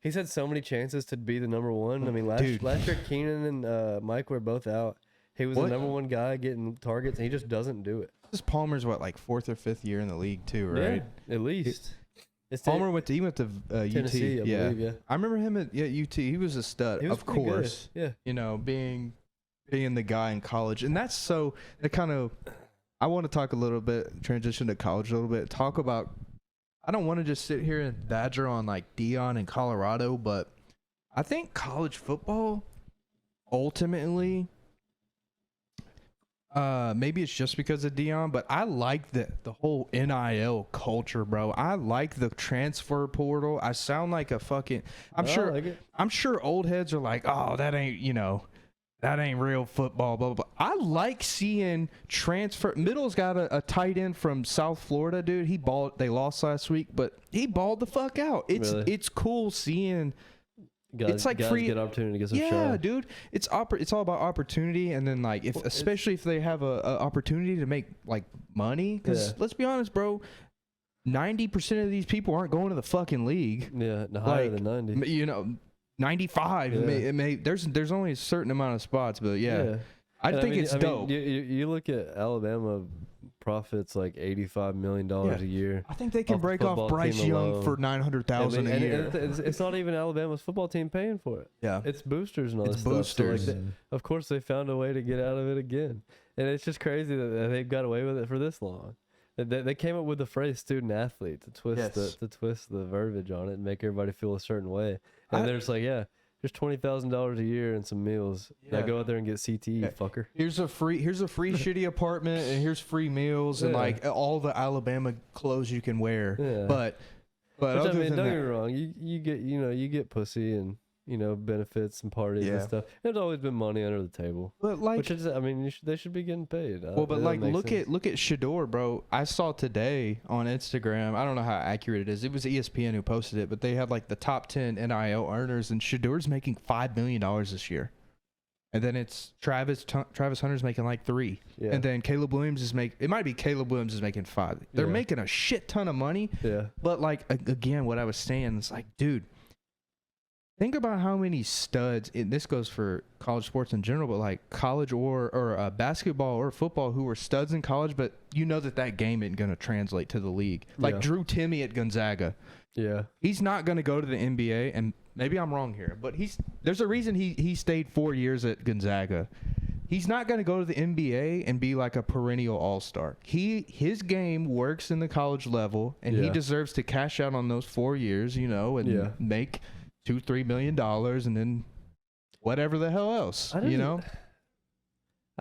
He's had so many chances to be the number one. I mean, last year Keenan and Mike were both out. He was What? the number one guy getting targets, and he just doesn't do it. this Palmer's like 4th or 5th year in the league too, right? Yeah, at least. It's Palmer went to Tennessee, UT. I Yeah, believe. Yeah, I remember him at UT. He was a stud, he was of pretty good. course. Yeah, Being the guy in college, and that's so that kind of. I want to talk a little bit, transition to college a little bit. Talk about. I don't want to just sit here and badger on like Dion in Colorado, but I think college football ultimately. Maybe it's just because of Dion, but I like the whole NIL culture, bro. I like the transfer portal. I sound like a fucking. I'm sure old heads are like, oh, that ain't real football, blah, blah, blah. I like seeing transfer. Middle's got a tight end from South Florida, dude. He balled. They lost last week, but he balled the fuck out. It's cool seeing. It's like guys free get opportunity to get some yeah, shot. dude. It's all about opportunity, and then like especially if they have a opportunity to make like money. Because let's be honest, bro. 90% of these people aren't going to the fucking league. Yeah, higher than 90. 95. Yeah. It may there's only a certain amount of spots, but yeah. I think it's dope. You look at Alabama profits like $85 million a year. I think they can off the break off football Bryce team Young alone. for $900,000 a year. It's not even Alabama's football team paying for it. Yeah, It's boosters and all It's this stuff. So, boosters. of course, they found a way to get out of it again. And it's just crazy that they've got away with it for this long. They came up with the phrase student athlete to twist to twist the verbiage on it and make everybody feel a certain way. And they're just like, yeah, here's $20,000 a year and some meals. Now Yeah. go out there and get CTE, fucker. Here's a free shitty apartment, and here's free meals and Yeah. like all the Alabama clothes you can wear. Yeah. But Which, other I mean, than don't that, get me wrong. You get pussy and benefits and parties and Yeah. stuff. There's always been money under the table, but like which is, I mean, they should be getting paid. well, but That like makes look sense. at Shador, bro. I saw today on Instagram. I don't know how accurate it is. It was ESPN who posted it, but they had like the top 10 NIL earners, and Shador's making $5 million this year. And then it's Travis Hunter's making like 3, Yeah. and then Caleb Williams is it might be Caleb Williams is making 5. They're Yeah. making a shit ton of money. Yeah. But like again, what I was saying is like, dude, think about how many studs. And this goes for college sports in general, but like college or basketball or football who were studs in college, but you know that game isn't gonna translate to the league. Like Yeah. Drew Timme at Gonzaga, Yeah. he's not gonna go to the NBA. And maybe I'm wrong here, but there's a reason he stayed 4 years at Gonzaga. He's not going to go to the NBA and be like a perennial all-star. His game works in the college level, and he Yeah. deserves to cash out on those 4 years, and Yeah. make $2-3 million, and then whatever the hell else, I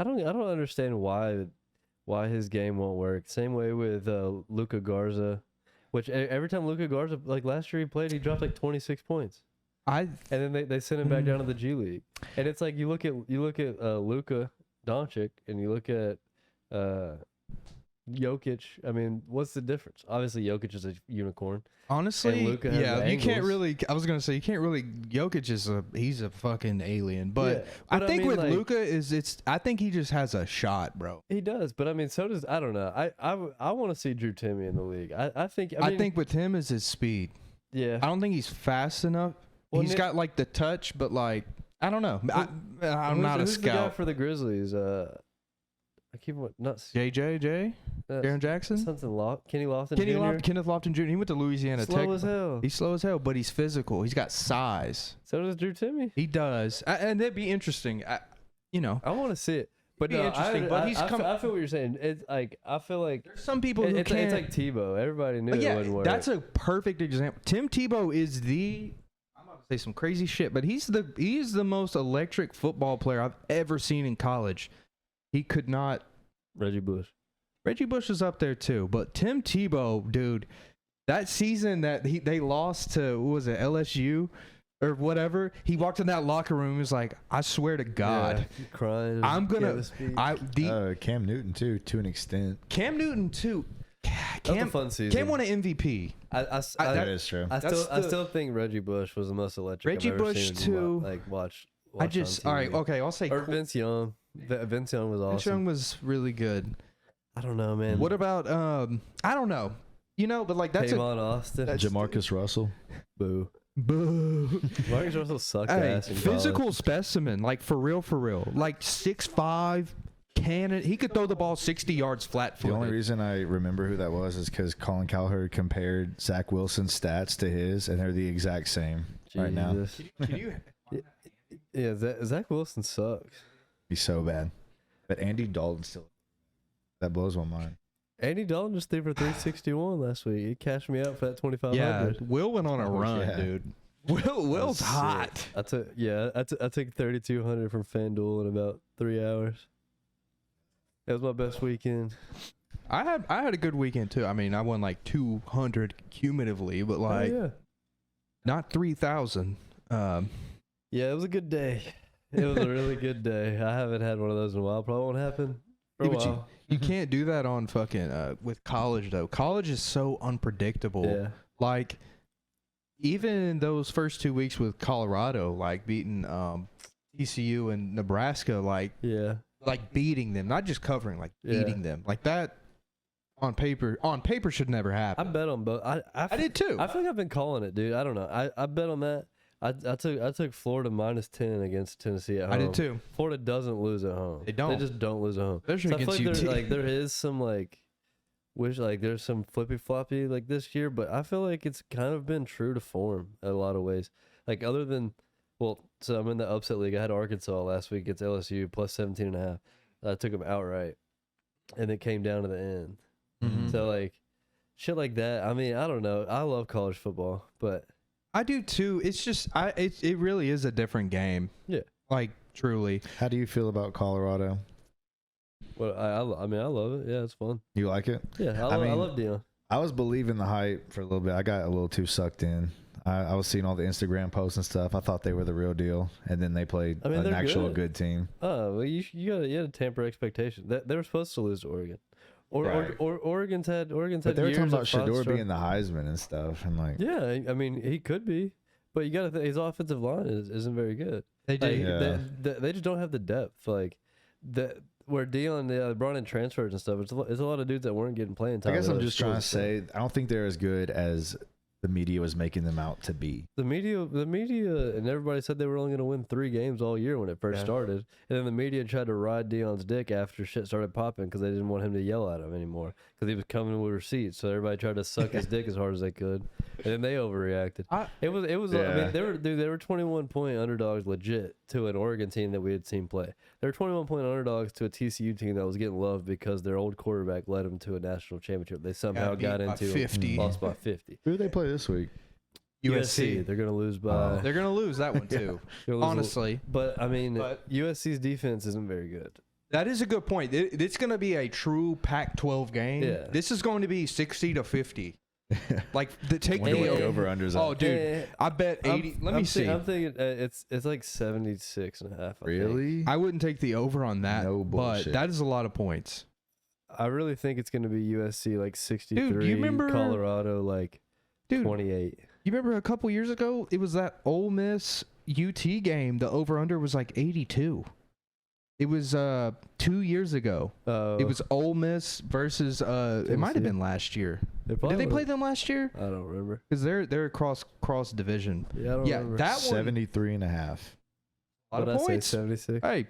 don't understand why his game won't work. Same way with Luka Garza. Which every time Luka guards, like last year he played, he dropped like 26 points, and then they sent him back down to the G League. And it's like you look at Luka Doncic and you look at Jokic. I mean, what's the difference? Obviously, Jokic is a unicorn. Honestly, Luka has yeah, the you can't angles. really. I was gonna say you can't really. Jokic is he's a fucking alien, but, Yeah, I but think mean, with like, Luka I think he just has a shot, bro. he does. But I mean, so does I don't know. I want to see Drew Timmy in the league. I think with him is his speed. yeah. I don't think he's fast enough. Well, He's got like the touch, but like I don't know. I'm not a who's the guy scout. for the Grizzlies. I keep not JJ, Aaron Jackson, something Kenny Lofton Jr. Kenneth Lofton Jr. He went to Louisiana Slow Tech. as hell. He's slow as hell, but he's physical. He's got size. So does Drew Timmy. He does, and that'd be interesting. You know, I want to see it, but It'd be no, interesting, I, but I, he's I, come- I feel what you're saying. It's like I feel like there's some people who it's can't. like Tebow. Everybody knew it yeah, wouldn't work. that's a perfect example. Tim Tebow is the. I'm about to say some crazy shit, but he's the most electric football player I've ever seen in college. He could not. Reggie Bush. Reggie Bush is up there too, but Tim Tebow, dude, that season that they lost to, what was it, LSU or whatever, he walked in that locker room and was like, I swear to God, Yeah, crying. I'm gonna, gave a speech. Cam Newton too, to an extent. Cam Newton too. That was a fun season. Cam won an MVP. That is true. I That's still think Reggie Bush was the most electric. Reggie I've ever Bush seen too. Watch I just, on all right, TV. okay, I'll say Or Vince Young. Vince Young was Vince awesome. Young was really good. I don't know, man. What about, I don't know, but like that's Tavon Austin? Jamarcus Russell. Boo. boo. Marcus Russell sucked Hey, ass in physical college. specimen, like for real, like 6'5", cannon. He could throw the ball 60 yards flat The only footed. reason I remember who that was is because Colin Cowherd compared Zach Wilson's stats to his, and they're the exact same right now. Jesus. Can you? Yeah, Zach Wilson sucks. He's so bad. But Andy Dalton still. That blows my mind. Andy Dalton just threw for 361 last week. He cashed me out for that 2,500. Yeah, Will went on a Oh, run, yeah. dude. Will's That's hot. sick. I took 3,200 from FanDuel in about 3 hours. That was my best weekend. I had a good weekend too. I mean, I won like 200 cumulatively, but like oh, yeah. not 3,000. Yeah, it was a good day. It was a really good day. I haven't had one of those in a while. Probably won't happen for a Yeah, but while. You can't do that on fucking with college though. College is so unpredictable. Yeah. Like even in those first 2 weeks with Colorado, like beating TCU and Nebraska, like beating them, not just covering, like Yeah. beating them, like that on paper should never I happen. bet on both. I did too. I feel like I've been calling it, dude. I don't know. I bet on that. I took Florida -10 against Tennessee at home. I did too. Florida doesn't lose at home. They don't. They just don't lose at home. Especially So I feel against like UT. there is some there's some flippy floppy like this year, but I feel like it's kind of been true to form in a lot of ways. Like other than, so I'm in the upset league. I had Arkansas last week against LSU plus 17.5. I took them outright, and it came down to the end. Mhm. So like, shit like that. I mean, I don't know. I love college football, but I do too. It's just it really is a different game. Yeah. Like truly. How do you feel about Colorado? I mean, I love it. Yeah, it's fun. You like it? Yeah, I I mean, love Dion. I was believing the hype for a little bit. I got a little too sucked in. I was seeing all the Instagram posts and stuff. I thought they were the real deal, and then they played I mean, an they're actual good. good team. Oh, well, you had to temper expectations. They were supposed to lose to Oregon, Right. or Oregon's had But they were years talking about of Shador five-star- being the Heisman and stuff, and like, Yeah, I mean, he could be, but you got to think his offensive line isn't very good. They do. Like, Yeah. they just don't have the depth. Like that, where Dion brought in transfers and stuff. It's a lot of dudes that weren't getting playing time. I guess at I'm other just trying to schools, so. say, I don't think they're as good as the media was making them out to be. The media, and everybody said they were only going to win 3 games all year when it first Yeah. started, and then the media tried to ride Dion's dick after shit started popping because they didn't want him to yell at him anymore because he was coming with receipts. So everybody tried to suck his dick as hard as they could, and then they overreacted. It was. I Yeah. mean, they were 21-point underdogs legit to an Oregon team that we had seen play. They were 21-point underdogs to a TCU team that was getting loved because their old quarterback led them to a national championship. They somehow got into 50. lost by 50. Who do they play this week? USC. They're gonna lose by. They're gonna lose that one too. they're gonna lose Honestly, but I mean, But- USC's defense isn't very good. that is a good point. It's going to be a true Pac-12 game. Yeah. This is going to be 60-50. Like take Wonder the what the over. over-unders Oh, are. dude, I bet 80. Let me see. I'm thinking it's like 76.5. I think. Really? I wouldn't take the over on that, No but bullshit. that is a lot of points. I really think it's gonna be USC like 63. Dude, do you remember- Colorado like Dude, 28? you remember a couple years ago, it was that Ole Miss UT game. The over/under was like 82. It was 2 years ago. It was Ole Miss versus it might have Tennessee. been last year. Did probably they play was. them last year? I don't remember. Because they're cross division. Yeah, I don't Yeah, remember. that one. 73 and a half. A lot What'd of I say, points. 76. Hey,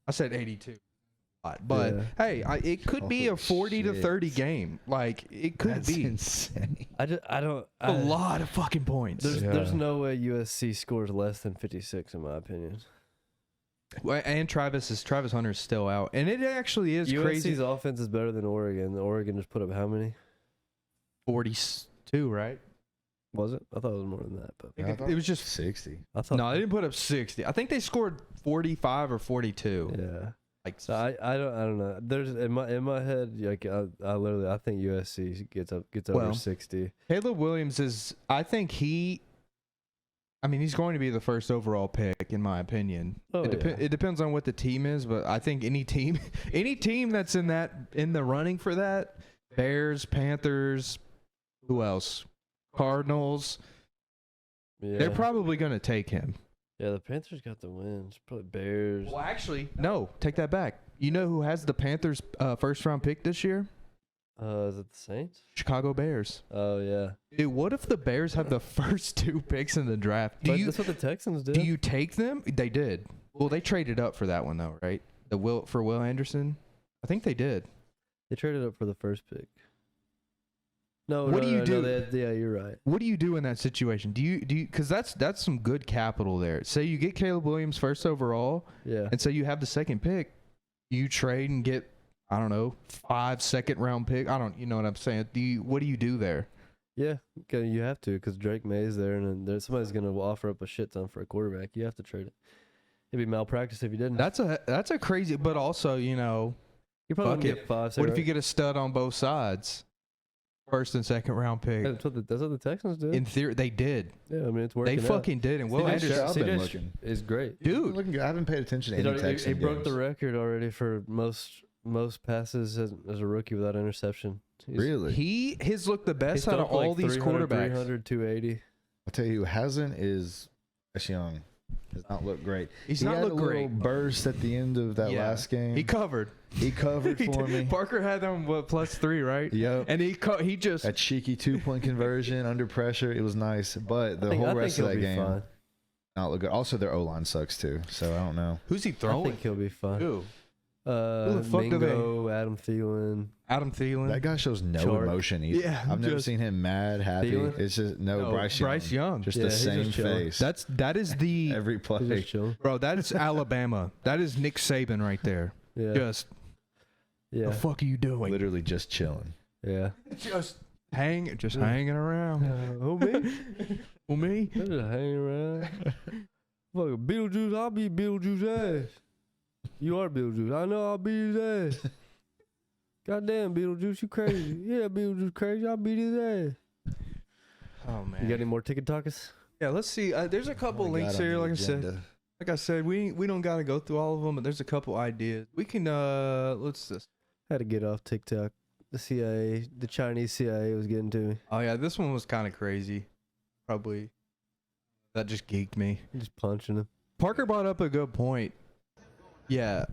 I said 82. But Yeah. hey, it could be a Holy 40 to shit. 30 game. Like it could That's be insane. I don't. a lot of fucking points. There's Yeah. no way USC scores less than 56 in my opinion. Well, and Travis Hunter is still out, and it actually is USC's crazy. offense is better than Oregon. Oregon just put up how many? 42, right? Was it? I thought it was more than that, but It was just 60. I thought no. They didn't put up 60. I think they scored 45 or 42. Yeah. Like So I don't know. There's in my head like I think USC gets Well, over 60. Caleb Williams is. I think he. I mean, he's going to be the first overall pick, in my opinion. Oh, yeah. It depends on what the team is, but I think any team that's in the running for that, Bears, Panthers, who else? Cardinals. Yeah. They're probably going to take him. Yeah, the Panthers got the wins. Probably Bears. Well, actually, no. Take that back. You know who has the Panthers' first round pick this year? Is it the Saints? Chicago Bears. Oh yeah. Dude, what if the Bears have the first 2 picks in the draft? But that's what the Texans did. Do you take them? They did. Well, they traded up for that one though, right? For Will Anderson. I think they did. They traded up for the first pick. No, What no, do you no, do? No, yeah, you're right. What do you do in that situation? Do you because that's some good capital there. Say you get Caleb Williams first overall, Yeah. and say you have the second pick, you trade and get, I don't know, 5 second-round pick. You know what I'm saying? What do you do there? Yeah, you have to because Drake May's there, and then somebody's gonna offer up a shit ton for a quarterback. You have to trade it. It'd be malpractice if you didn't. That's a crazy, but also you you probably wouldn't bucket. get 5. What if you get a stud on both sides? First and second round pick. That's what the Texans did. In theory, they did. Yeah, I mean it's They working. fucking did. And Will CJ Anderson, I've been CJ looking. is great. dude. Looking good. I haven't paid attention to He, any Texan he broke the games. record already for most passes as a rookie without interception. Really? His looked the best out of all these 300, quarterbacks. 300, 280. I'll tell you who hasn't is Bryce Young. Does not look great. He's he not had look a little great. burst at the end of that Yeah. last game. He covered. He covered He for did. me. Parker had them +3, right? Yep. And he just That cheeky 2-point conversion under pressure. It was nice, but the whole rest of he'll that be game fine. not look good. Also, their O-line sucks too, so I don't know. who's he I throwing? think he'll be fine. Who? the fuck do they- Mingo, Adam Thielen. Adam Thielen. That guy shows no Chark. emotion either. Yeah, I've never just- seen him mad, happy. Thielen? It's just No, Bryce Young. Just Yeah, the he's same just chilling. face. that is the every He's play. just chilling. bro. That is Alabama. That is Nick Saban right there. Yeah, Just yeah, the fuck are you doing? Literally just chilling. yeah. Just hanging around. Who me? Well, me. I'm just hanging around. Fuck Beetlejuice, I'll beat Beetlejuice ass. You are Beetlejuice. I know I'll beat his ass. Goddamn Beetlejuice, you crazy. Yeah, Beetlejuice crazy. I'll beat his ass. Oh man. You got any more ticket talkers? Yeah, let's see. There's a couple Oh my links God, on here. the Like I said, we don't gotta go through all of them, but there's a couple ideas. We can let's just. Had to get off TikTok. The CIA, the Chinese CIA was getting to me. Oh yeah, this one was kind of crazy. Probably that just geeked me. Just punching him. Parker brought up a good point. Yeah,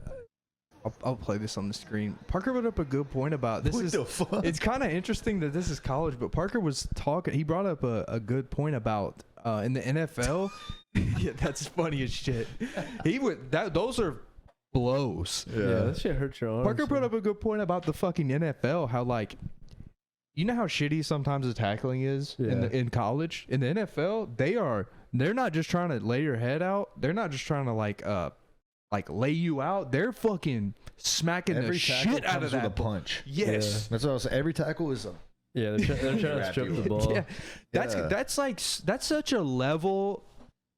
I'll play this on the screen. Parker brought up a good point about this. What the fuck? It's kind of interesting that this is college, but Parker was talking. He brought up a good point about in the NFL. Yeah, that's funny as shit. Those are blows. Yeah, that shit hurts your arm. Parker brought up a good point about the fucking NFL. How you know how shitty sometimes the tackling is in college. In the NFL, they're not just trying to lay your head out. They're not just trying to like lay you out. They're fucking smacking Every the tackle shit out comes of that with a punch. Yes. That's what I was saying. Every tackle is a. Yeah, they're trying to Wrap strip you the up. ball. Yeah, Yeah. that's such a level.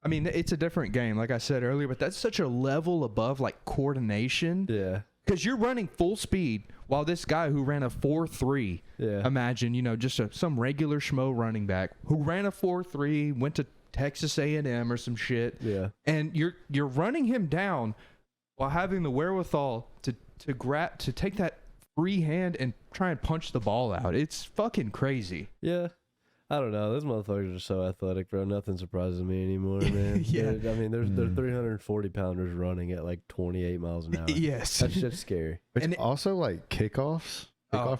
I mean, it's a different game, like I said earlier, but that's such a level above like coordination Yeah. because you're running full speed While this guy who ran a 4.3, Yeah. imagine, you know, just some regular schmo running back who ran a 4.3, went to Texas A&M or some shit, Yeah. and you're running him down while having the wherewithal to take that free hand and try and punch the ball out. It's fucking crazy. Yeah. I don't know. Those motherfuckers are so athletic, bro. Nothing surprises me anymore, man. Yeah. I mean, they're 340 pounders running at like 28 miles an hour. Yes. That's just scary. It's And it- also like kickoff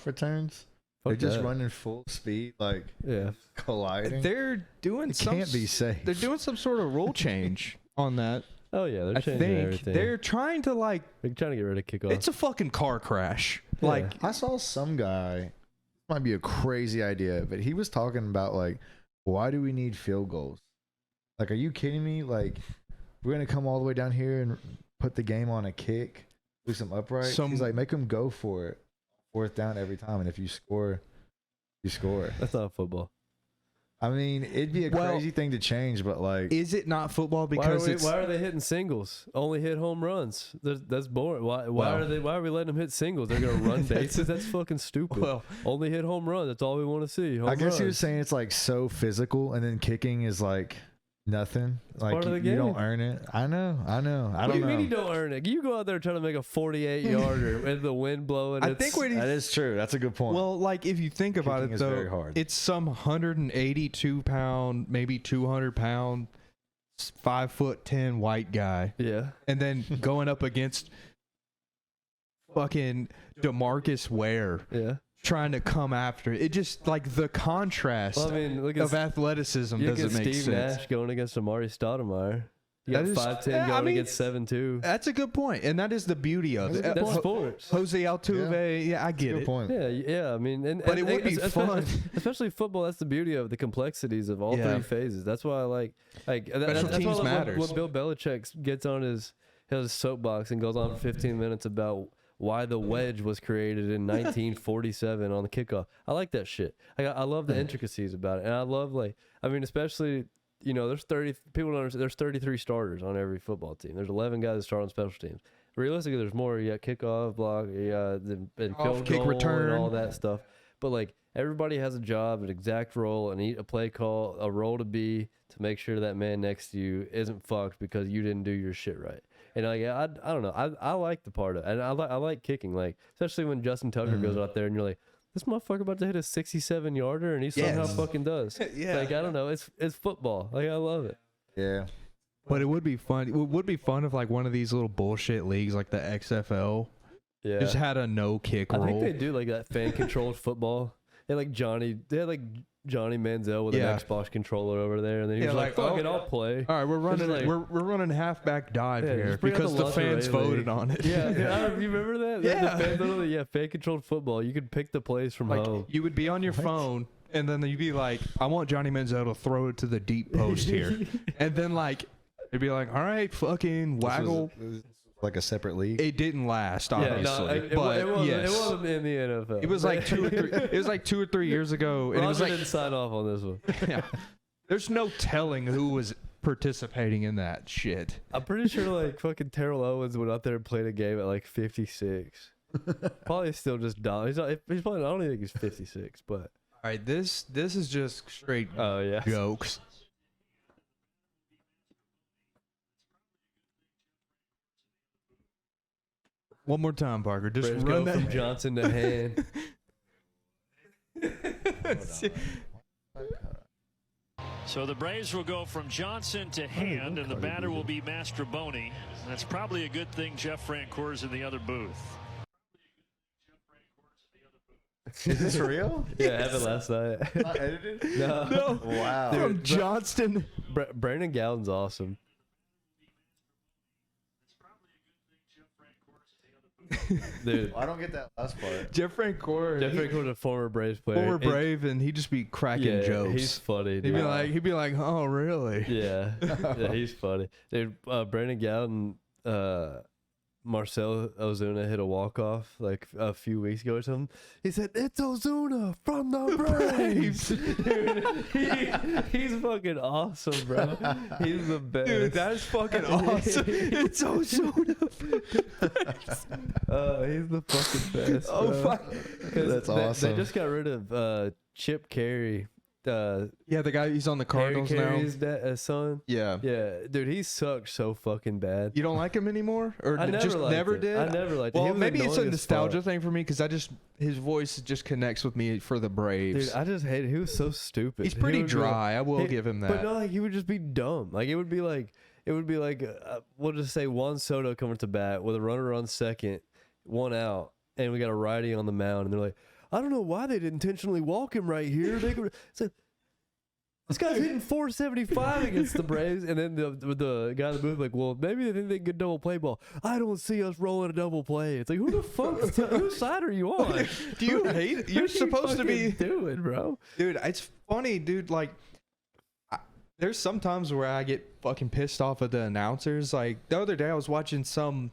returns. They're Fuck just that. running full speed, like Yeah. colliding. They're doing It some can't be safe. They're doing some sort of rule change on that. Oh yeah, they're I changing think everything. they're trying to like. They're trying to get rid of kickoff. It's a fucking car crash. Yeah. Like I saw some guy, might be a crazy idea, but he was talking about like, why do we need field goals? Like, are you kidding me? Like, we're gonna come all the way down here and put the game on a kick, do some uprights. He's like, make them go for it, 4th down every time, and if you score, you score. That's not football. I mean, it'd be a crazy thing to change, but like, is it not football because Why are they hitting singles? Only hit home runs. That's boring. Why are we letting them hit singles? They're gonna run bases. That's fucking stupid. Well, only hit home runs. That's all we want to see. Home I guess he was runs. saying it's like so physical, and then kicking is like nothing. Like part of the you don't game. earn it. I know. I What don't do you know. mean you don't earn it? You go out there trying to make a 48-yarder and the wind blowing. I think what That is true. That's a good point. well, like if you think about Kicking it is though, very hard. it's some 182 pound, maybe 200 pound, 5'10" white guy, Yeah. and then going up against fucking DeMarcus Ware Yeah. trying to come after it. It just like the contrast Well, I mean, look at of athleticism you doesn't get make Steve sense. Nash going against Amari Stoudemire. You got That is- 5'10" yeah, I going mean, against 7'2". That's a good point, and that is the beauty of it. That's a good That's point. sports. Jose Altuve, yeah, I get Good it. point. Yeah. I mean, But it would be especially, fun. especially football. That's the beauty of the complexities of all Yeah. three phases. That's why I like Special that's why I teams love matters. When Bill Belichick gets on his soapbox and goes on for 15 minutes about why the wedge was created in 1947 on the kickoff. I like that shit. I love the intricacies about it, and I love especially. You know, there's 30 people don't understand. There's 33 starters on every football team. There's 11 guys that start on special teams. Realistically, there's more. You got kickoff, block, and field kick goal, return. and all that stuff. But like everybody has a job, an exact role, and a play call, a role to be to make sure that man next to you isn't fucked because you didn't do your shit right. And like I don't know. I like the part of it, and I like kicking. Like especially when Justin Tucker goes out there and you're like, this motherfucker about to hit a 67-yarder, and he somehow Yes. fucking does. Yeah. Like I don't know, it's football. Like I love it. Yeah. But it would be fun. It would be fun if like one of these little bullshit leagues like the XFL Yeah, just had a no kick I rule. think they do like that fan controlled football. They had like Johnny Manziel with Yeah. an Xbox controller over there, and then he Yeah, was like, like, "Fuck oh, it, I'll play." All right, we're running. like- we're running halfback dive Yeah, here just bring out because the fans lingerie voted league. on it. Yeah, you remember that? Yeah. Fan controlled football. You could pick the plays from Like home. you would be on your phone, and then you'd be like, "I want Johnny Manziel to throw it to the deep post here," and then like it'd be like, "All right, fucking waggle." This was like a separate league. It didn't last, Yeah, obviously, no, but it wasn't, yes, it wasn't in the NFL. it was like 2 or 3. It was like 2 or 3 years ago, and it was Roger like, didn't sign off on this one. yeah, there's no telling who was participating in that shit. I'm pretty sure like fucking Terrell Owens went out there and played a game at like 56. Probably still just dumb. He's probably. I don't even think he's 56, but All right, this is just straight oh yeah. jokes. One more time, Parker. Just Braves run go from that. Johnson to Hand. So the Braves will go from Johnson to Hand, and the batter will be Mastroboni. That's probably a good thing Jeff Francoeur's in the other booth. Is this real? Yeah, it happened last night. Not edited? No. No. Wow. From Johnston. Brandon Gallen's awesome. Dude, I don't get that last part. Jeff Francoeur. Jeff Francoeur, a former Braves player. Former and- Brave, and he'd just be cracking yeah, jokes. he's funny. He'd Dude. be like, oh, really? Yeah, yeah, he's funny. Dude, Brandon Gallen Marcel Ozuna hit a walk-off like a few weeks ago or something. He said, "It's Ozuna from the Braves." Dude, he's fucking awesome, bro. He's the best. Dude, that is fucking awesome. It's Ozuna. He's the fucking best. Oh, bro. fuck. 'Cause That's they awesome. just got rid of Chip Carey. Yeah, the guy, he's on the Cardinals Harry now. Carey's son. Yeah. Yeah, dude, he sucks so fucking bad. You don't like him anymore? Or I never just liked never it. did? I never liked it. He Well, was maybe it's a annoying as nostalgia fuck. thing for me because his voice just connects with me for the Braves. Dude, I just hate it. He was so stupid. He's He pretty would be like- dry. I will give him that. But no, like he would just be dumb. Like it would be like we'll just say Juan Soto coming to bat with a runner on second, 1 out, and we got a righty on the mound, and they're like, I don't know why they didn't intentionally walk him right here. They could, it's like, this guy's hitting 475 against the Braves, and then the guy in the booth like, well, maybe they think they can get double play ball. I don't see us rolling a double play. It's like, who the fuck? Whose side are you on? Do you hate it? You're What are you supposed to be. fucking doing, bro. Dude, it's funny, dude. Like, there's sometimes where I get fucking pissed off at the announcers. Like, the other day I was watching some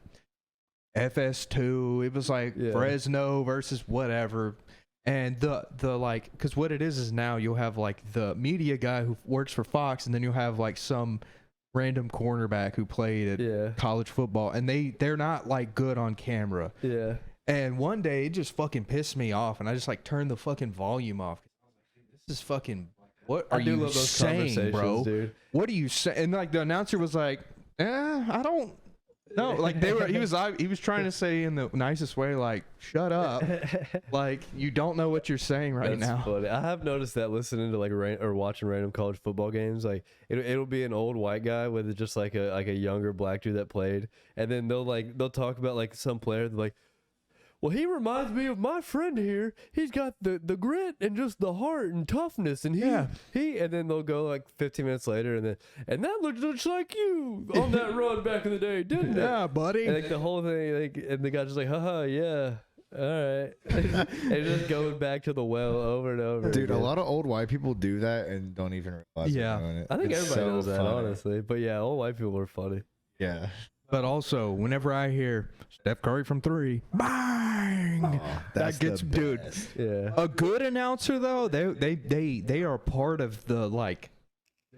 FS2. It was like Yeah. Fresno versus whatever. And the like, because what it is now you'll have like the media guy who works for Fox, and then you'll have like some random cornerback who played at Yeah. college football, and they're not like good on camera. Yeah. And one day it just fucking pissed me off, and I just like turned the fucking volume off. This is fucking. What are I do you love those saying, conversations, bro? dude. What are you saying? And like the announcer was like, I don't. No, like they were. He was trying to say in the nicest way, like, shut up. Like you don't know what you're saying right That's now. funny. I have noticed that listening to like or watching random college football games, like it'll be an old white guy with just like a younger black dude that played, and then they'll talk about like some player like, well, he reminds me of my friend here. He's got the grit and just the heart and toughness, and he and then they'll go like 15 minutes later, and that looked just like you on that run back in the day, didn't it? Yeah, buddy. And like the whole thing, like, and the guy's just like, haha, yeah, all right. And just going back to the well over and over. Dude, a again. lot of old white people do that and don't even realize Yeah. they're doing it. I think It's everybody so knows that, funny. honestly. But yeah, old white people are funny. Yeah. But also, whenever I hear Steph Curry from 3, bang, Oh, that's that gets the dude. best. Yeah. A good announcer though, they are part of the like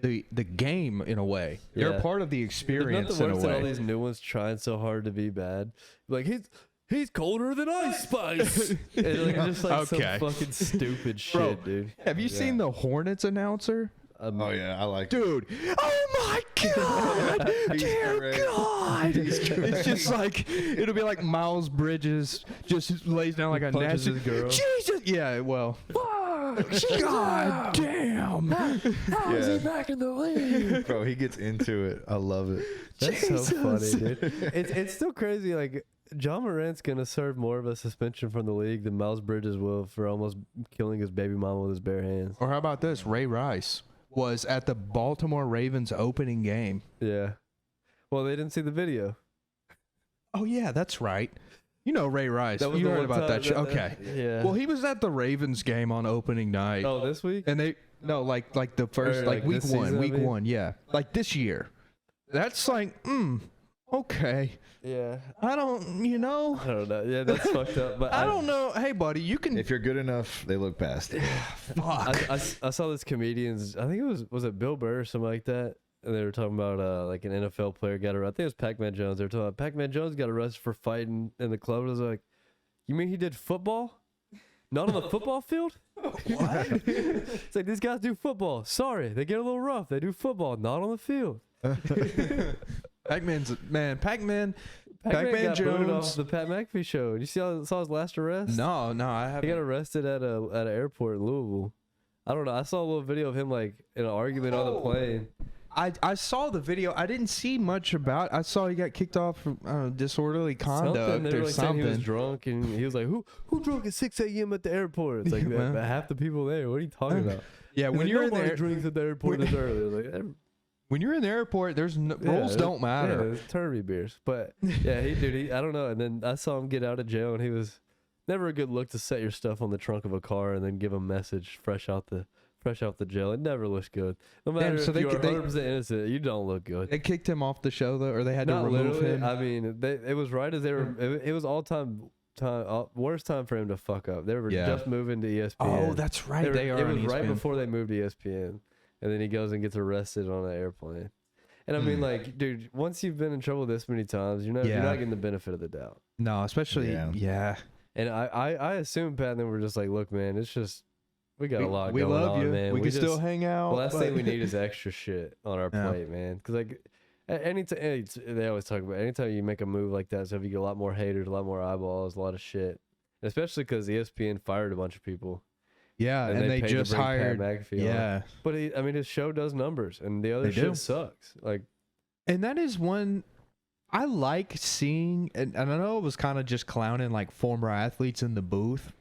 the game in a way. They're Yeah. part of the There's experience nothing in a worse than all way. these new ones trying so hard to be bad. Like he's colder than Ice Spice. And like, just like Okay. some fucking stupid shit, Bro, dude. Have you seen the Hornets announcer? Oh yeah, I like Dude, oh my god, He's dear great. god. It's just like, it'll be like Miles Bridges just lays down like a punches nasty his girl. Jesus. Yeah, well, god damn. How is he back in the league? Bro, he gets into it. I love it. That's so funny, Jesus. dude. It's still crazy. Like John Morant's gonna serve more of a suspension from the league than Miles Bridges will for almost killing his baby mama with his bare hands. Or how about this? Ray Rice was at the Baltimore Ravens opening game. Yeah. Well, they didn't see the video. Oh yeah, that's right. You know Ray Rice. That was You the heard one about time that show. Okay. Yeah. Well, he was at the Ravens game on opening night. oh, this week? And they like the first Or, like like, week this 1, season, I week mean? 1, yeah. Like this year. That's like, okay. Yeah. I don't, I don't know. Yeah, that's fucked up. But I don't know. Hey, buddy, you can. If you're good enough, they look past it. Fuck. I saw this comedian's. I think it was it Bill Burr or something like that. And they were talking about like an NFL player got arrested. I think it was Pac-Man Jones. They were talking about Pac-Man Jones got arrested for fighting in the club. I was like, you mean he did football? Not on the football field? What? It's like these guys do football. Sorry, they get a little rough. They do football, not on the field. Pac-Man's man. Pac-Man got booted off Jones. the Pat McAfee show. Did you saw his last arrest? No, I He haven't. got arrested at an airport in Louisville. I don't know. I saw a little video of him like in an argument on the plane. I saw the video. I didn't see much about. I saw he got kicked off for disorderly conduct They were or like saying he was something. drunk, and he was like, "Who drunk at 6 a.m. at the airport?" It's like Yeah, man. half the people there. What are you talking about? Yeah, He's when like, you're in nobody there, drinks at the airport this early. I was like, when you're in the airport, there's no, yeah, rules don't Yeah, matter. it's Turby beers, but yeah, he I don't know. And then I saw him get out of jail, and he was never a good look to set your stuff on the trunk of a car and then give a message fresh out the fresh off the jail. It never looks good. No matter so if you're 100% innocent, you don't look good. They kicked him off the show though, or they had Not to remove literally. him. I mean, it was right as they were. It was all time worst time for him to fuck up. They were just moving to ESPN. Oh, that's right. They are. It was on right ESPN. before they moved to ESPN, and then he goes and gets arrested on an airplane. And I mean, like, dude, once you've been in trouble this many times, you're not getting the benefit of the doubt. No, especially yeah. And I assume Pat and them were just like, look, man, it's just we got a lot we going love on, you. man. We can just, still hang out. The last but- thing we need is extra shit on our Yeah. plate, man. Because like, anytime they always talk about anytime you make a move like that, so if you get a lot more haters, a lot more eyeballs, a lot of shit. Especially because ESPN fired a bunch of people. Yeah, and they paid to just bring hired. Pat McAfee on. Yeah, But I mean, his show does numbers, and the other They do. shit sucks. Like, and that is one I like seeing. And I know it was kind of just clowning like former athletes in the booth,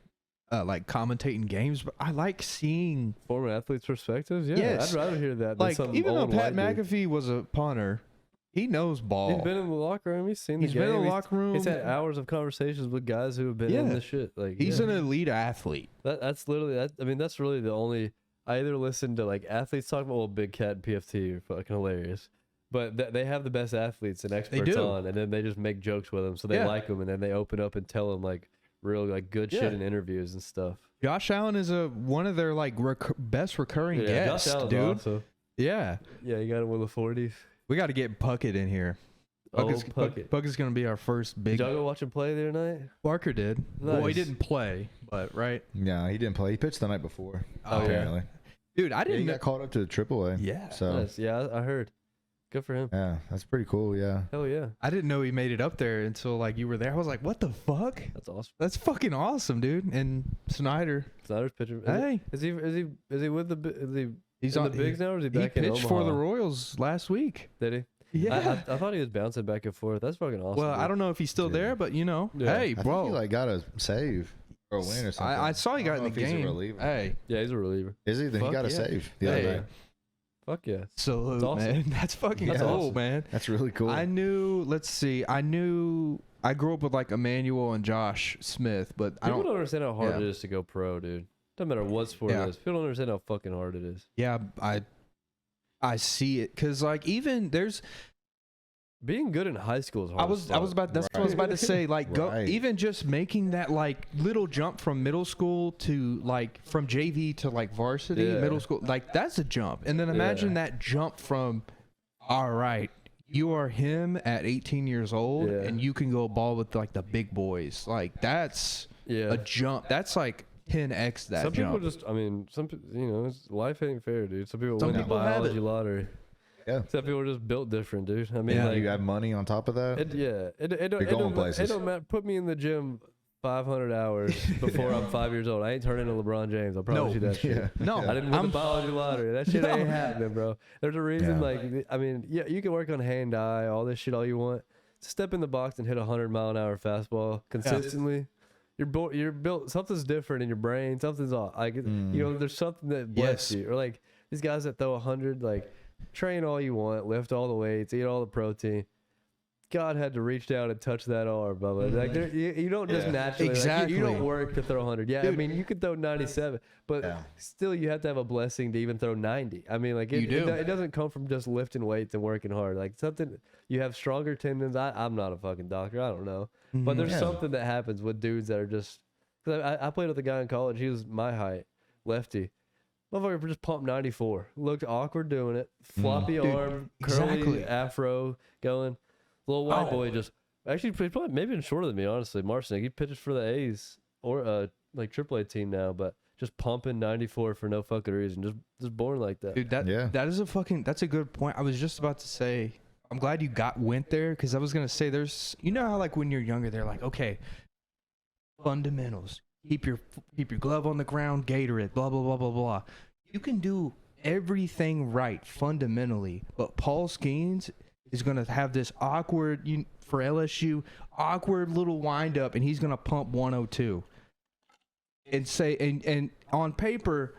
like commentating games. But I like seeing former athletes' perspectives. Yeah, Yes. I'd rather hear that than like some even though old Pat white dude. McAfee was a punter, he knows ball. He's been in the locker room. He's seen He's the been game. in the locker room. He's had hours of conversations with guys who have been in Yeah. the shit. Like, He's yeah. an elite athlete. That's literally that. I mean, that's really the only. I either listen to like athletes talk about, well, Big Cat and PFT are fucking hilarious, but they have the best athletes and experts do. on, and then they just make jokes with them, so they Yeah. like them, and then they open up and tell them like real like good Yeah. shit in interviews and stuff. Josh Allen is one of their like best recurring Yeah, guests, Josh Allen's dude. awesome. Yeah, Yeah, you got him with the 40s. we got to get Puckett in here. Puckett. Puckett's gonna be our first Did big. y'all go watch him play the other night? Parker did. Well, he Nice. didn't play, but right, Yeah, he didn't play. He pitched the night before. Oh, yeah. apparently. dude. I Yeah, he didn't. got called up to the AAA. Yeah, So Nice. Yeah, I heard. Good for him. yeah, that's pretty cool. Yeah. Hell yeah, I didn't know he made it up there until like you were there. I was like, what the fuck? that's awesome. That's fucking awesome, dude. And Snyder, Snyder's pitcher. hey, Is he with the is he he's in on the bigs now, or is he He back in pitched Omaha? for the Royals last week. Did he? Yeah. I thought he was bouncing back and forth. That's fucking awesome. well, I dude. don't know if he's still Yeah. there, but you know, Yeah. hey, I bro. think he like got a save or a win or something. I saw he I got don't in the know if he's a game. reliever. Hey, Yeah, he's a reliever. Is he? Then he Fuck got a yeah. save the Hey. other day. Fuck yeah. salute, That's awesome. man. That's fucking That's cool, awesome. man. That's really cool. I knew. Let's see. I grew up with like Emmanuel and Josh Smith, but I People don't. don't understand how hard yeah. it is to go pro, dude. Doesn't matter what sport Yeah. it is. People don't understand how fucking hard it is. Yeah, I see it because like even there's. Being good in high school is hard. I was about that's what I was about to say. Like go Right. even just making that like little jump from middle school to like from JV to like varsity Yeah. middle school, like that's a jump. And then imagine that jump from, all right, you are him at 18 years old Yeah. and you can go ball with like the big boys. Like that's Yeah. a jump. That's like 10x that Some jump. people just, I mean, life ain't fair, dude. Some people Some win the people have biology it. lottery. Yeah. Some people are just built different, dude. I mean, Yeah. like, You have money on top of that. it You're going don't, places. it don't matter. Put me in the gym 500 hours before I'm 5 years old. I ain't turning into LeBron James. I promise you that shit. Yeah. no, I didn't win I'm the biology lottery. That shit ain't happening, bro. There's a reason, Yeah. like, I mean, yeah, you can work on hand-eye, all this shit all you want. Step in the box and hit 100-mile-an-hour fastball consistently. You're built. Something's different in your brain. Something's off. Like, you know, there's something that bless Yes. you. Or like these guys that throw 100, like, train all you want, lift all the weights, eat all the protein. God had to reach down and touch that arm, Bubba. Like you don't just Yeah. naturally. Like, Exactly. you don't work to throw 100. Yeah, I Dude. mean you could throw 97, but Yeah. still you have to have a blessing to even throw 90. I mean, like it, You do. it doesn't come from just lifting weights and working hard. Like something you have stronger tendons. I'm not a fucking doctor. I don't know, but there's Yeah. something that happens with dudes that are just. Cause I played with a guy in college. He was my height, lefty. Motherfucker just pumped 94. Looked awkward doing it. Floppy Dude, arm, curly exactly. afro going. Little white Oh. boy just actually he's probably maybe even shorter than me, honestly. Marcinek, he pitches for the A's or like AAA team now, but just pumping 94 for no fucking reason. Just born like that. Dude, that Yeah. that is that's a good point. I was just about to say, I'm glad you went there because I was gonna say there's how like when you're younger they're like, okay, fundamentals, keep your glove on the ground, gator it, blah blah blah blah blah. You can do everything right fundamentally, but Paul Skeens is gonna have this awkward for LSU awkward little wind up, and he's gonna pump 102 and say and on paper.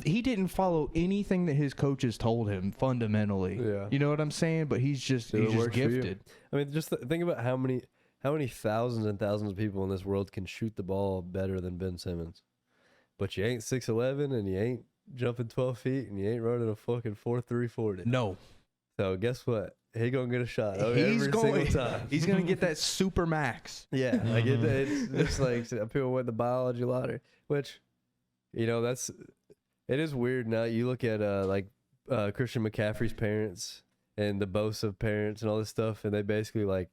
He didn't follow anything that his coaches told him fundamentally. Yeah. You know what I'm saying? But he's just Dude, it works for you. gifted. I mean, just think about how many thousands and thousands of people in this world can shoot the ball better than Ben Simmons. But you ain't 6'11" and you ain't jumping 12 feet and you ain't running a fucking 4.340. No. So guess what? He gonna get a shot He's every going. single time. He's gonna get that super max. Yeah, like it's just like people went the biology lottery, which, you know, it is weird now. You look at Christian McCaffrey's parents and the Bosa parents and all this stuff, and they basically like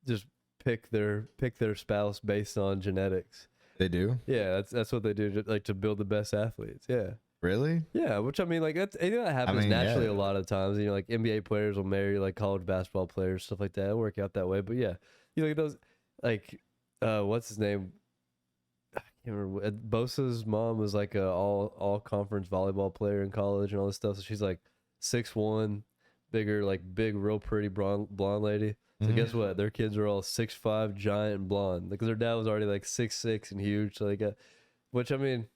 just pick their spouse based on genetics. They do? Yeah, that's what they do, like to build the best athletes. Yeah. Really? Yeah, which I mean, like that happens naturally yeah. a lot of times. You know, like NBA players will marry like college basketball players, stuff like that. It'll work out that way. But yeah, you look at those, like, what's his name? I can't remember. Bosa's mom was like a all conference volleyball player in college and all this stuff. So she's like 6'1", bigger, like big, real pretty blonde lady. So guess what? Their kids are all 6'5", giant and blonde. Because their dad was already like 6'6" and huge. So they got, which I mean.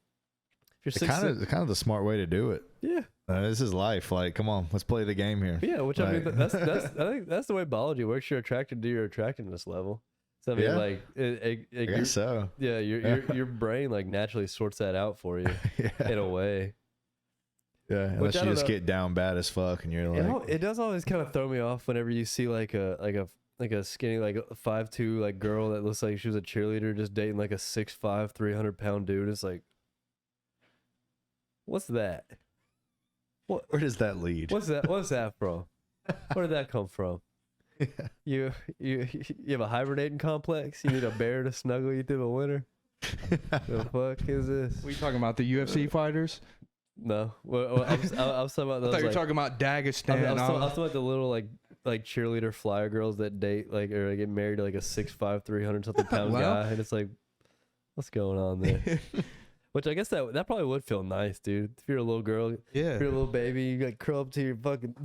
It's kind of the smart way to do it. Yeah. This is life. Like, come on, let's play the game here. Yeah, which I mean, that's I think that's the way biology works. You're attracted to your attractiveness level. So I mean, Yeah. like, I guess so. yeah, your brain like naturally sorts that out for you Yeah. in a way. Yeah. Which Unless I you don't just know. get down bad as fuck and you're like, It does always kind of throw me off whenever you see like a skinny like 5'2" like girl that looks like she was a cheerleader just dating like a 6'5", 300-pound dude. It's like, what's that? where does that lead? What's that from? Where did that come from? Yeah. You have a hibernating complex? You need a bear to snuggle you through the winter? The fuck is this? We talking about the UFC fighters? No. Well, I was talking about I those. thought you were talking about Dagestan. I was talking about the little like cheerleader flyer girls that date like or get married to like a 6'5", 300-something pound Well. guy, and it's like, what's going on there? Which I guess that probably would feel nice, dude. If you're a little girl, Yeah. if you're a little baby, you like curl up to your fucking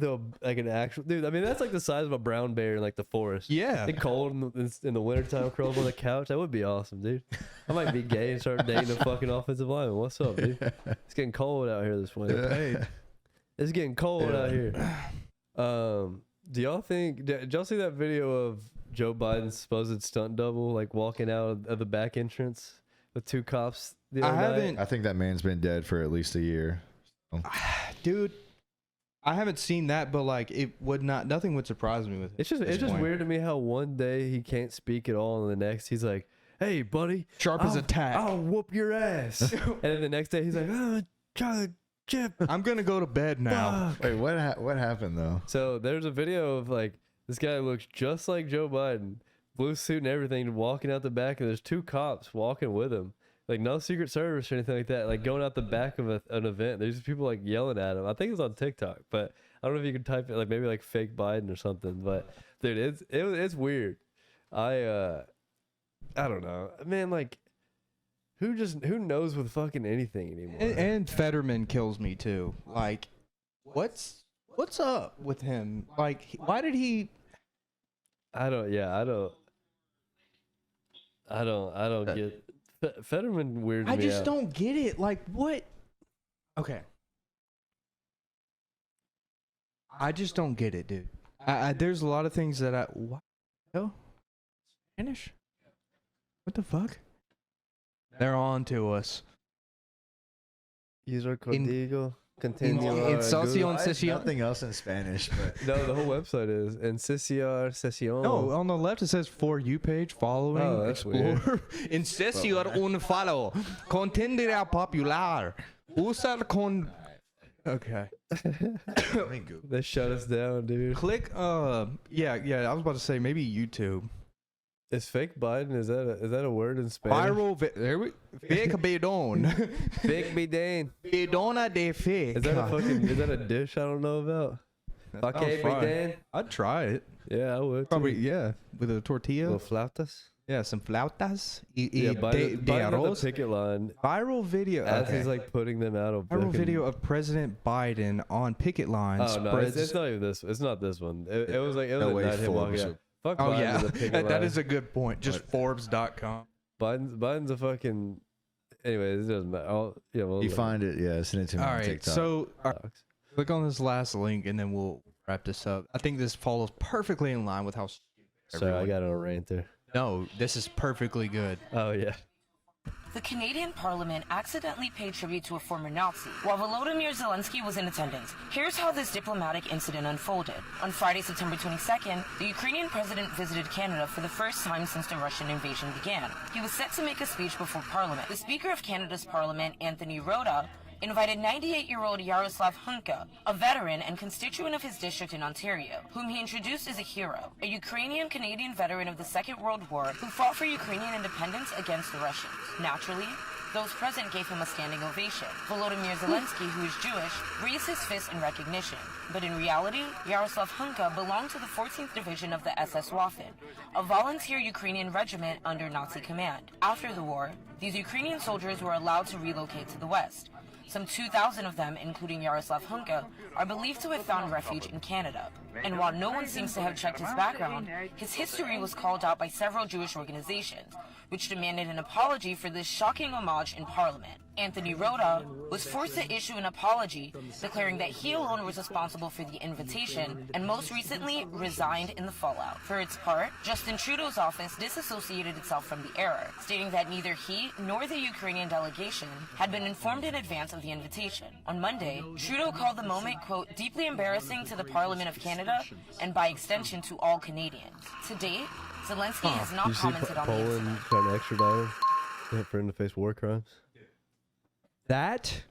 like an actual dude. I mean, that's like the size of a brown bear in like the forest. Yeah. It's cold in the wintertime, curl up on the couch. That would be awesome, dude. I might be gay and start dating a fucking offensive lineman. What's up, dude? It's getting cold out here this winter. Hey. It's getting cold out here. Do y'all think? Did y'all see that video of Joe Biden's supposed stunt double like walking out of the back entrance with two cops? The I other night? haven't- I think that man's been dead for at least a year. Dude, I haven't seen that, but like nothing would surprise me with it. It's just weird to me how one day he can't speak at all, and the next he's like, "Hey, buddy, Sharp as a tack. I'll whoop your ass." And then the next day he's like, "Oh, Charlie, Chip." I'm gonna go to bed now. Fuck. Wait, what happened though? So there's a video of like this guy looks just like Joe Biden, blue suit and everything, walking out the back, and there's two cops walking with him. Like no Secret Service or anything like that. Like going out the back of an event. There's just people like yelling at him. I think it's on TikTok, but I don't know if you can type it like maybe like fake Biden or something. But dude, it's weird. I don't know, man. Like who knows with fucking anything anymore? And Fetterman kills me too. Like, what's up with him? Like, why did he? I don't get. Fetterman weirds me out. I just don't get it. Like, what? Okay. I just don't get it, dude. There's a lot of things that what? Oh, Spanish? What the fuck? They're on to us. User código. Continue. in socio- I have session- nothing else in Spanish, but No, the whole website is Enciciar Sesión. No, on the left it says For You page, following, Oh, that's explore. Incesior un follow. Contendere popular. Usar con. Okay. let me Google. They shut us down, dude. Click. Yeah. I was about to say maybe YouTube. Is fake Biden? Is that a word in Spanish? Viral. There we. Fake bidon. Fake Biden. Bidona de fake. Is that a dish I don't know about? Okay, Biden. I'd try it. Yeah, I would. Probably, too. yeah. With a tortilla. Little flautas. Yeah, some flautas. Yeah, Biden de at the arroz. picket line Viral video. as Okay. he's like putting them out of Viral fucking- video of President Biden on picket lines. Oh no, it's not even this. It's not this one. It was like it was No at way night him walking Forbes out. would- Fuck Oh Biden yeah, as a picket that line. is a good point. Just Forbes.com. Biden's a fucking. Anyways, it doesn't matter. We'll You find it, yeah, send it to me All on right, TikTok. so click on this last link and then we'll wrap this up. I think this follows perfectly in line with how. Sorry, I got on a rant there. No, this is perfectly good. Oh yeah. the Canadian Parliament accidentally paid tribute to a former Nazi, while Volodymyr Zelensky was in attendance. Here's how this diplomatic incident unfolded. On Friday, September 22nd, the Ukrainian president visited Canada for the first time since the Russian invasion began. He was set to make a speech before Parliament. The Speaker of Canada's Parliament, Anthony Rota, invited 98-year-old Yaroslav Hunka, a veteran and constituent of his district in Ontario, whom he introduced as a hero, a Ukrainian-Canadian veteran of the Second World War who fought for Ukrainian independence against the Russians. Naturally, those present gave him a standing ovation. Volodymyr Zelensky, who is Jewish, raised his fist in recognition. But in reality, Yaroslav Hunka belonged to the 14th Division of the SS Waffen, a volunteer Ukrainian regiment under Nazi command. After the war, these Ukrainian soldiers were allowed to relocate to the West. Some 2,000 of them, including Yaroslav Hunka, are believed to have found refuge in Canada. And while no one seems to have checked his background, his history was called out by several Jewish organizations, which demanded an apology for this shocking homage in Parliament. Anthony Rota was forced to issue an apology, declaring that he alone was responsible for the invitation, and most recently resigned in the fallout. For its part, Justin Trudeau's office disassociated itself from the error, stating that neither he nor the Ukrainian delegation had been informed in advance of the invitation. On Monday, Trudeau called the moment, quote, deeply embarrassing to the Parliament of Canada and by extension to all Canadians. To date, Zelensky has not You see commented on the Poland incident. trying to extradite him for him to face war crimes? That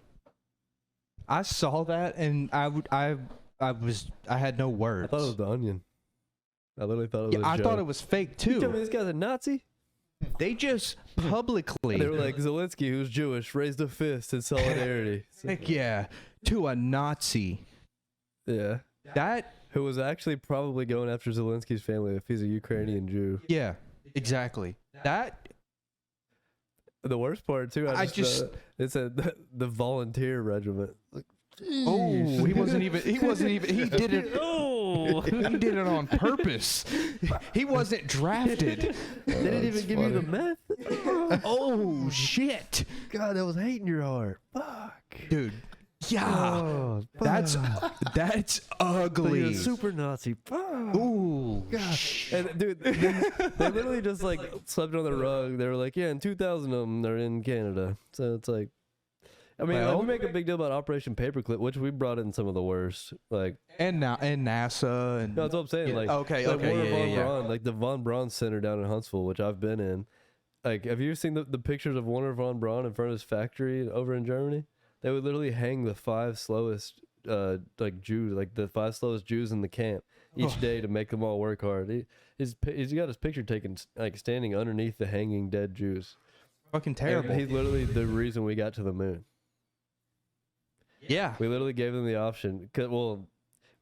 I saw that and I had no words. I thought it was the Onion. I literally thought it was Yeah, a I joke. thought it was fake You tell me too. this guy's a Nazi? They just publicly, They were like, Zelensky, who's Jewish, raised a fist in solidarity. heck yeah, to a Nazi. Yeah. That Who was actually probably going after Zelensky's family if he's a Ukrainian Jew. yeah, exactly. That The worst part, too, it said the volunteer regiment. Like, oh, he wasn't even he did it. oh! He did it on purpose. He wasn't drafted. They didn't even give you the meth? Oh shit, God, that was hate in your heart. Fuck. dude. Yeah, Oh, that's So ugly. you're a super Nazi. Fuck. Ooh, And dude, they literally just like slept on the rug. They were like, yeah, and 2,000 of them are in Canada. So it's like, I mean, Well- we make a big deal about Operation Paperclip, which we brought in some of the worst. Like, and now and NASA and no, that's what I'm saying. Yeah, Like, okay, like okay, Warner yeah, Von yeah. Braun, like the Von Braun Center down in Huntsville, which I've been in. Like, have you seen the pictures of Warner Von Braun in front of his factory over in Germany? They would literally hang the 5 slowest, like Jews, like the 5 slowest Jews in the camp each day to make them all work hard. He's got his picture taken, like standing underneath the hanging dead Jews. fucking And terrible. he's literally the reason we got to the moon. Yeah, We literally gave them the option. Well,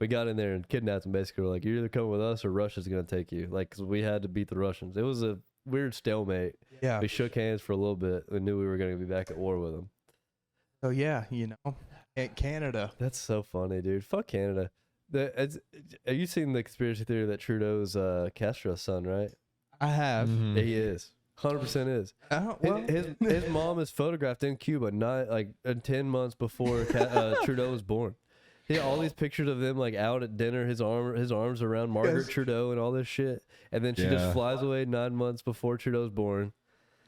we got in there and kidnapped them. Basically, we're like, you're either coming with us or Russia's gonna take you. Like, 'cause we had to beat the Russians. It was a weird stalemate. yeah. We shook hands for a little bit. We knew we were gonna be back at war with them. So yeah, at Canada. That's so funny, dude. Fuck Canada. Have you seen the conspiracy theory that Trudeau's Castro's son, right? I have. Mhm. He is. 100% is. Well, His mom is photographed in Cuba, not like 10 months before Trudeau was born. Yeah, all these pictures of them like out at dinner, his arms around Margaret Trudeau and all this shit, and then she Yeah. just flies away 9 months before Trudeau's born.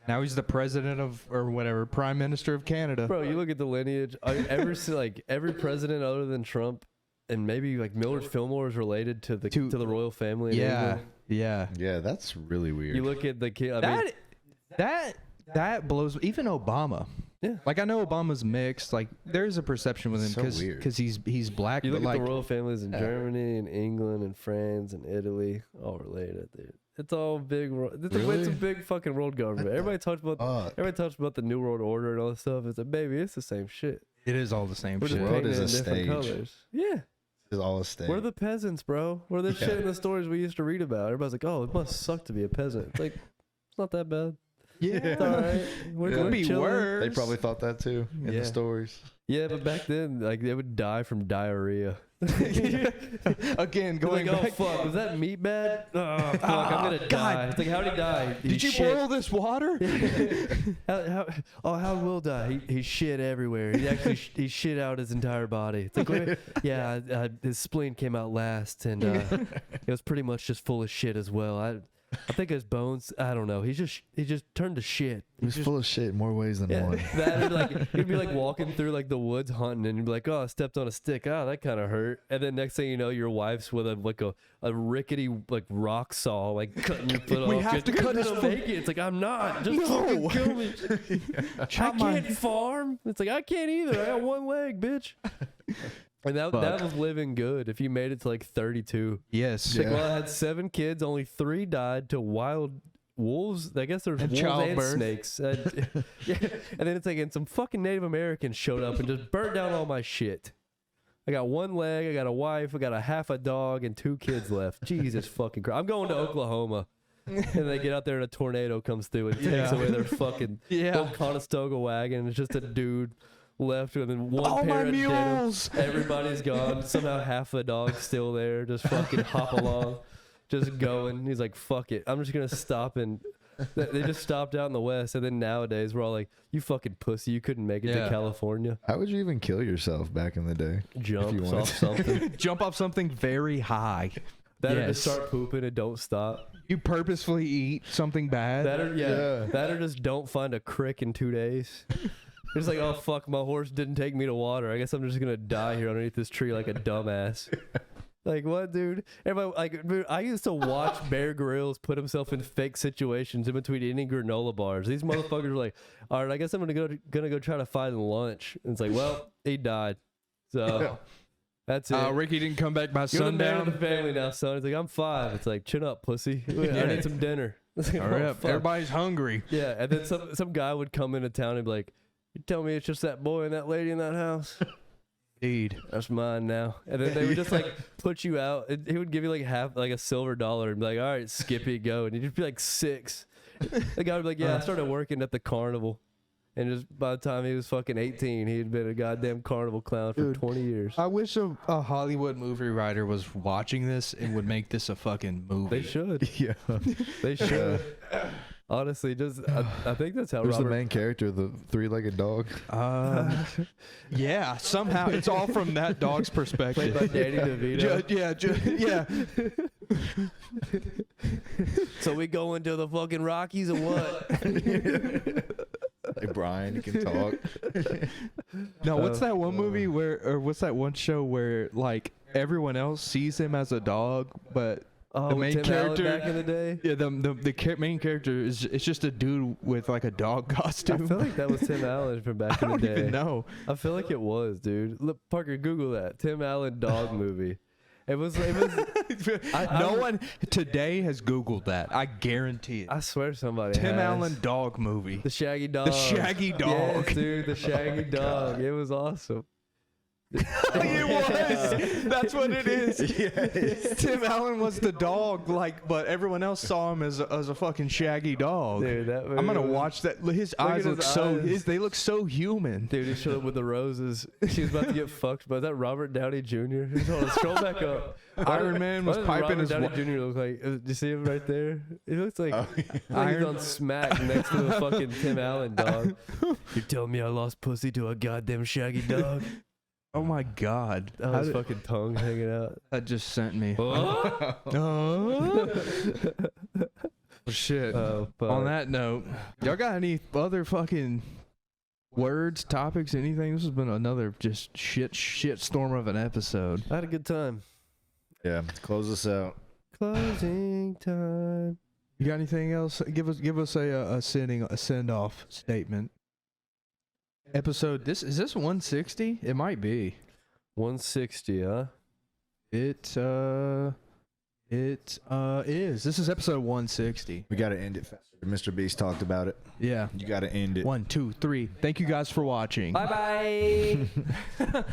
now he's the president of or whatever, prime minister of Canada. Bro, you look at the lineage. Every president other than Trump, and maybe like Millard Fillmore is related to the royal family. In Yeah, England. yeah. Yeah, that's really weird. You look at the kid. I mean, That blows. Even Obama. Yeah. Like I know Obama's mixed. Like there's a perception with him So because weird. he's black. you but look at like the royal families in Germany and England and France and Italy, all related, dude. It's all big. It's a Really? big fucking world government. Everybody talks about the New World Order and all this stuff. It's like, baby, it's the same shit. it is all the same We're shit. just World painting is it in a different stage. colors. Yeah, It's all a state. we're the peasants, bro. We're the shit in the stories we used to read about. Everybody's like, oh, it must suck to be a peasant. It's like, it's not that bad. It's all right. We're Could be chilling. worse. They probably thought that too in Yeah. the stories. Yeah, but back then, like they would die from diarrhea. Again, Going going like, oh back. fuck, was that meat bad? Oh fuck, I'm gonna die. It's like, how'd he die? He Did you shit. boil this water? How Will die? He shit everywhere. He actually he shit out his entire body. It's like, his spleen came out last, and it was pretty much just full of shit as well. I think his bones. I don't know. He just turned to shit. He was full of shit in more ways than one. That or like you'd be like walking through like the woods hunting, and you'd be like, "Oh, I stepped on a stick. Oh, that kind of hurt." And then next thing you know, your wife's with a rickety like rock saw, like cutting your foot off. We have to cut his foot. Make it. It's like I'm not. Just fucking kill me. I can't farm. It's like I can't either. I got one leg, bitch. And that was living good. If you made it to like 32. Yes. It's like, well, I had 7 kids. Only 3 died to wild wolves. I guess there's And wolves and childbirth. snakes. And, yeah. And then it's like, and some fucking Native Americans showed up and just burnt down all my shit. I got 1 leg. I got a wife. I got a half a dog and 2 kids left. Jesus fucking Christ. I'm going to Oklahoma. And they get out there and a tornado comes through and takes away their fucking little Conestoga wagon. And it's just a dude left with one all pair my of mules. denim. Everybody's gone. Somehow half the dog's still there. Just fucking hop along. Just going. He's like, fuck it. I'm just going to stop. And they just stopped out in the West. And then nowadays we're all like, you fucking pussy. You couldn't make it to California. How would you even kill yourself back in the day? Jump wanted off something. Jump off something very high. That or just start pooping and don't stop. You purposefully eat something bad. That or just don't find a crick in 2 days. It's like, oh fuck, my horse didn't take me to water. I guess I'm just gonna die here underneath this tree like a dumbass. Like what, dude? Everybody, like, dude, I used to watch Bear Grylls put himself in fake situations in between eating granola bars. These motherfuckers were like, all right, I guess I'm gonna go try to find lunch. And it's like, well, he died, so that's it. Ricky didn't come back by You're the man sundown. of the family now, son. It's like, I'm 5. It's like, chin up, pussy. I need some dinner. It's like, Hurry oh, up. fuck. Everybody's hungry. Yeah, and then some guy would come into town and be like, you tell me it's just that boy and that lady in that house? Indeed. That's mine now. And then they would just like put you out. And he would give you like a silver dollar and be like, all right, Skippy, go. And you'd just be like 6. The guy would be like, yeah, I started working at the carnival. And just by the time he was fucking 18, he'd been a goddamn carnival clown for 20 years. I wish a Hollywood movie writer was watching this and would make this a fucking movie. They should. Yeah. They should. Honestly, just I think that's how Who's the Robert. main character? The 3-legged dog? Yeah, somehow it's all from that dog's perspective. Played by Danny DeVito. So we go into the fucking Rockies or what? Like Brian, he can talk. No, what's that one movie or what's that one show where like everyone else sees him as a dog, but Oh, the main Tim Allen character back in the day. Yeah, the main character it's just a dude with like a dog costume. I feel like that was Tim Allen from back in the day. I don't even know. I feel like it was, dude. Look, Parker, Google that Tim Allen dog movie. It was. No one today has Googled that. I guarantee it. I swear somebody. Tim has. Allen dog movie. The Shaggy Dog. The Shaggy Dog. Yes, dude, the Shaggy Dog. It was awesome. It was. That's what it is. Yes. Tim Allen was the dog, like, but everyone else saw him as a fucking shaggy dog. Dude, that I'm gonna movie was- watch that. His eyes at look his so. eyes. They look so human. Dude, he showed up with the roses. She was about to get fucked, but is that Robert Downey Jr.? Hold on, scroll back up. Iron Man was What does piping Robert his. Downey wa- Jr. look like? Do you see him right there? He looks like, like he's Iron- on smack next to the fucking Tim Allen dog. You telling me I lost pussy to a goddamn shaggy dog? Oh my God. That was fucking tongue hanging out. That just sent me. Oh, Shit. oh fuck. On that note, y'all got any other fucking words, topics, anything? This has been another just shit storm of an episode. I had a good time. Yeah, close us out. Closing time. You got anything else? Give us a send off statement. Episode is this 160? It might be. 160, huh? It is. This is episode 160. We got to end it faster. Mr. Beast talked about it. Yeah. You got to end it. 1, 2, 3. Thank you guys for watching. Bye bye.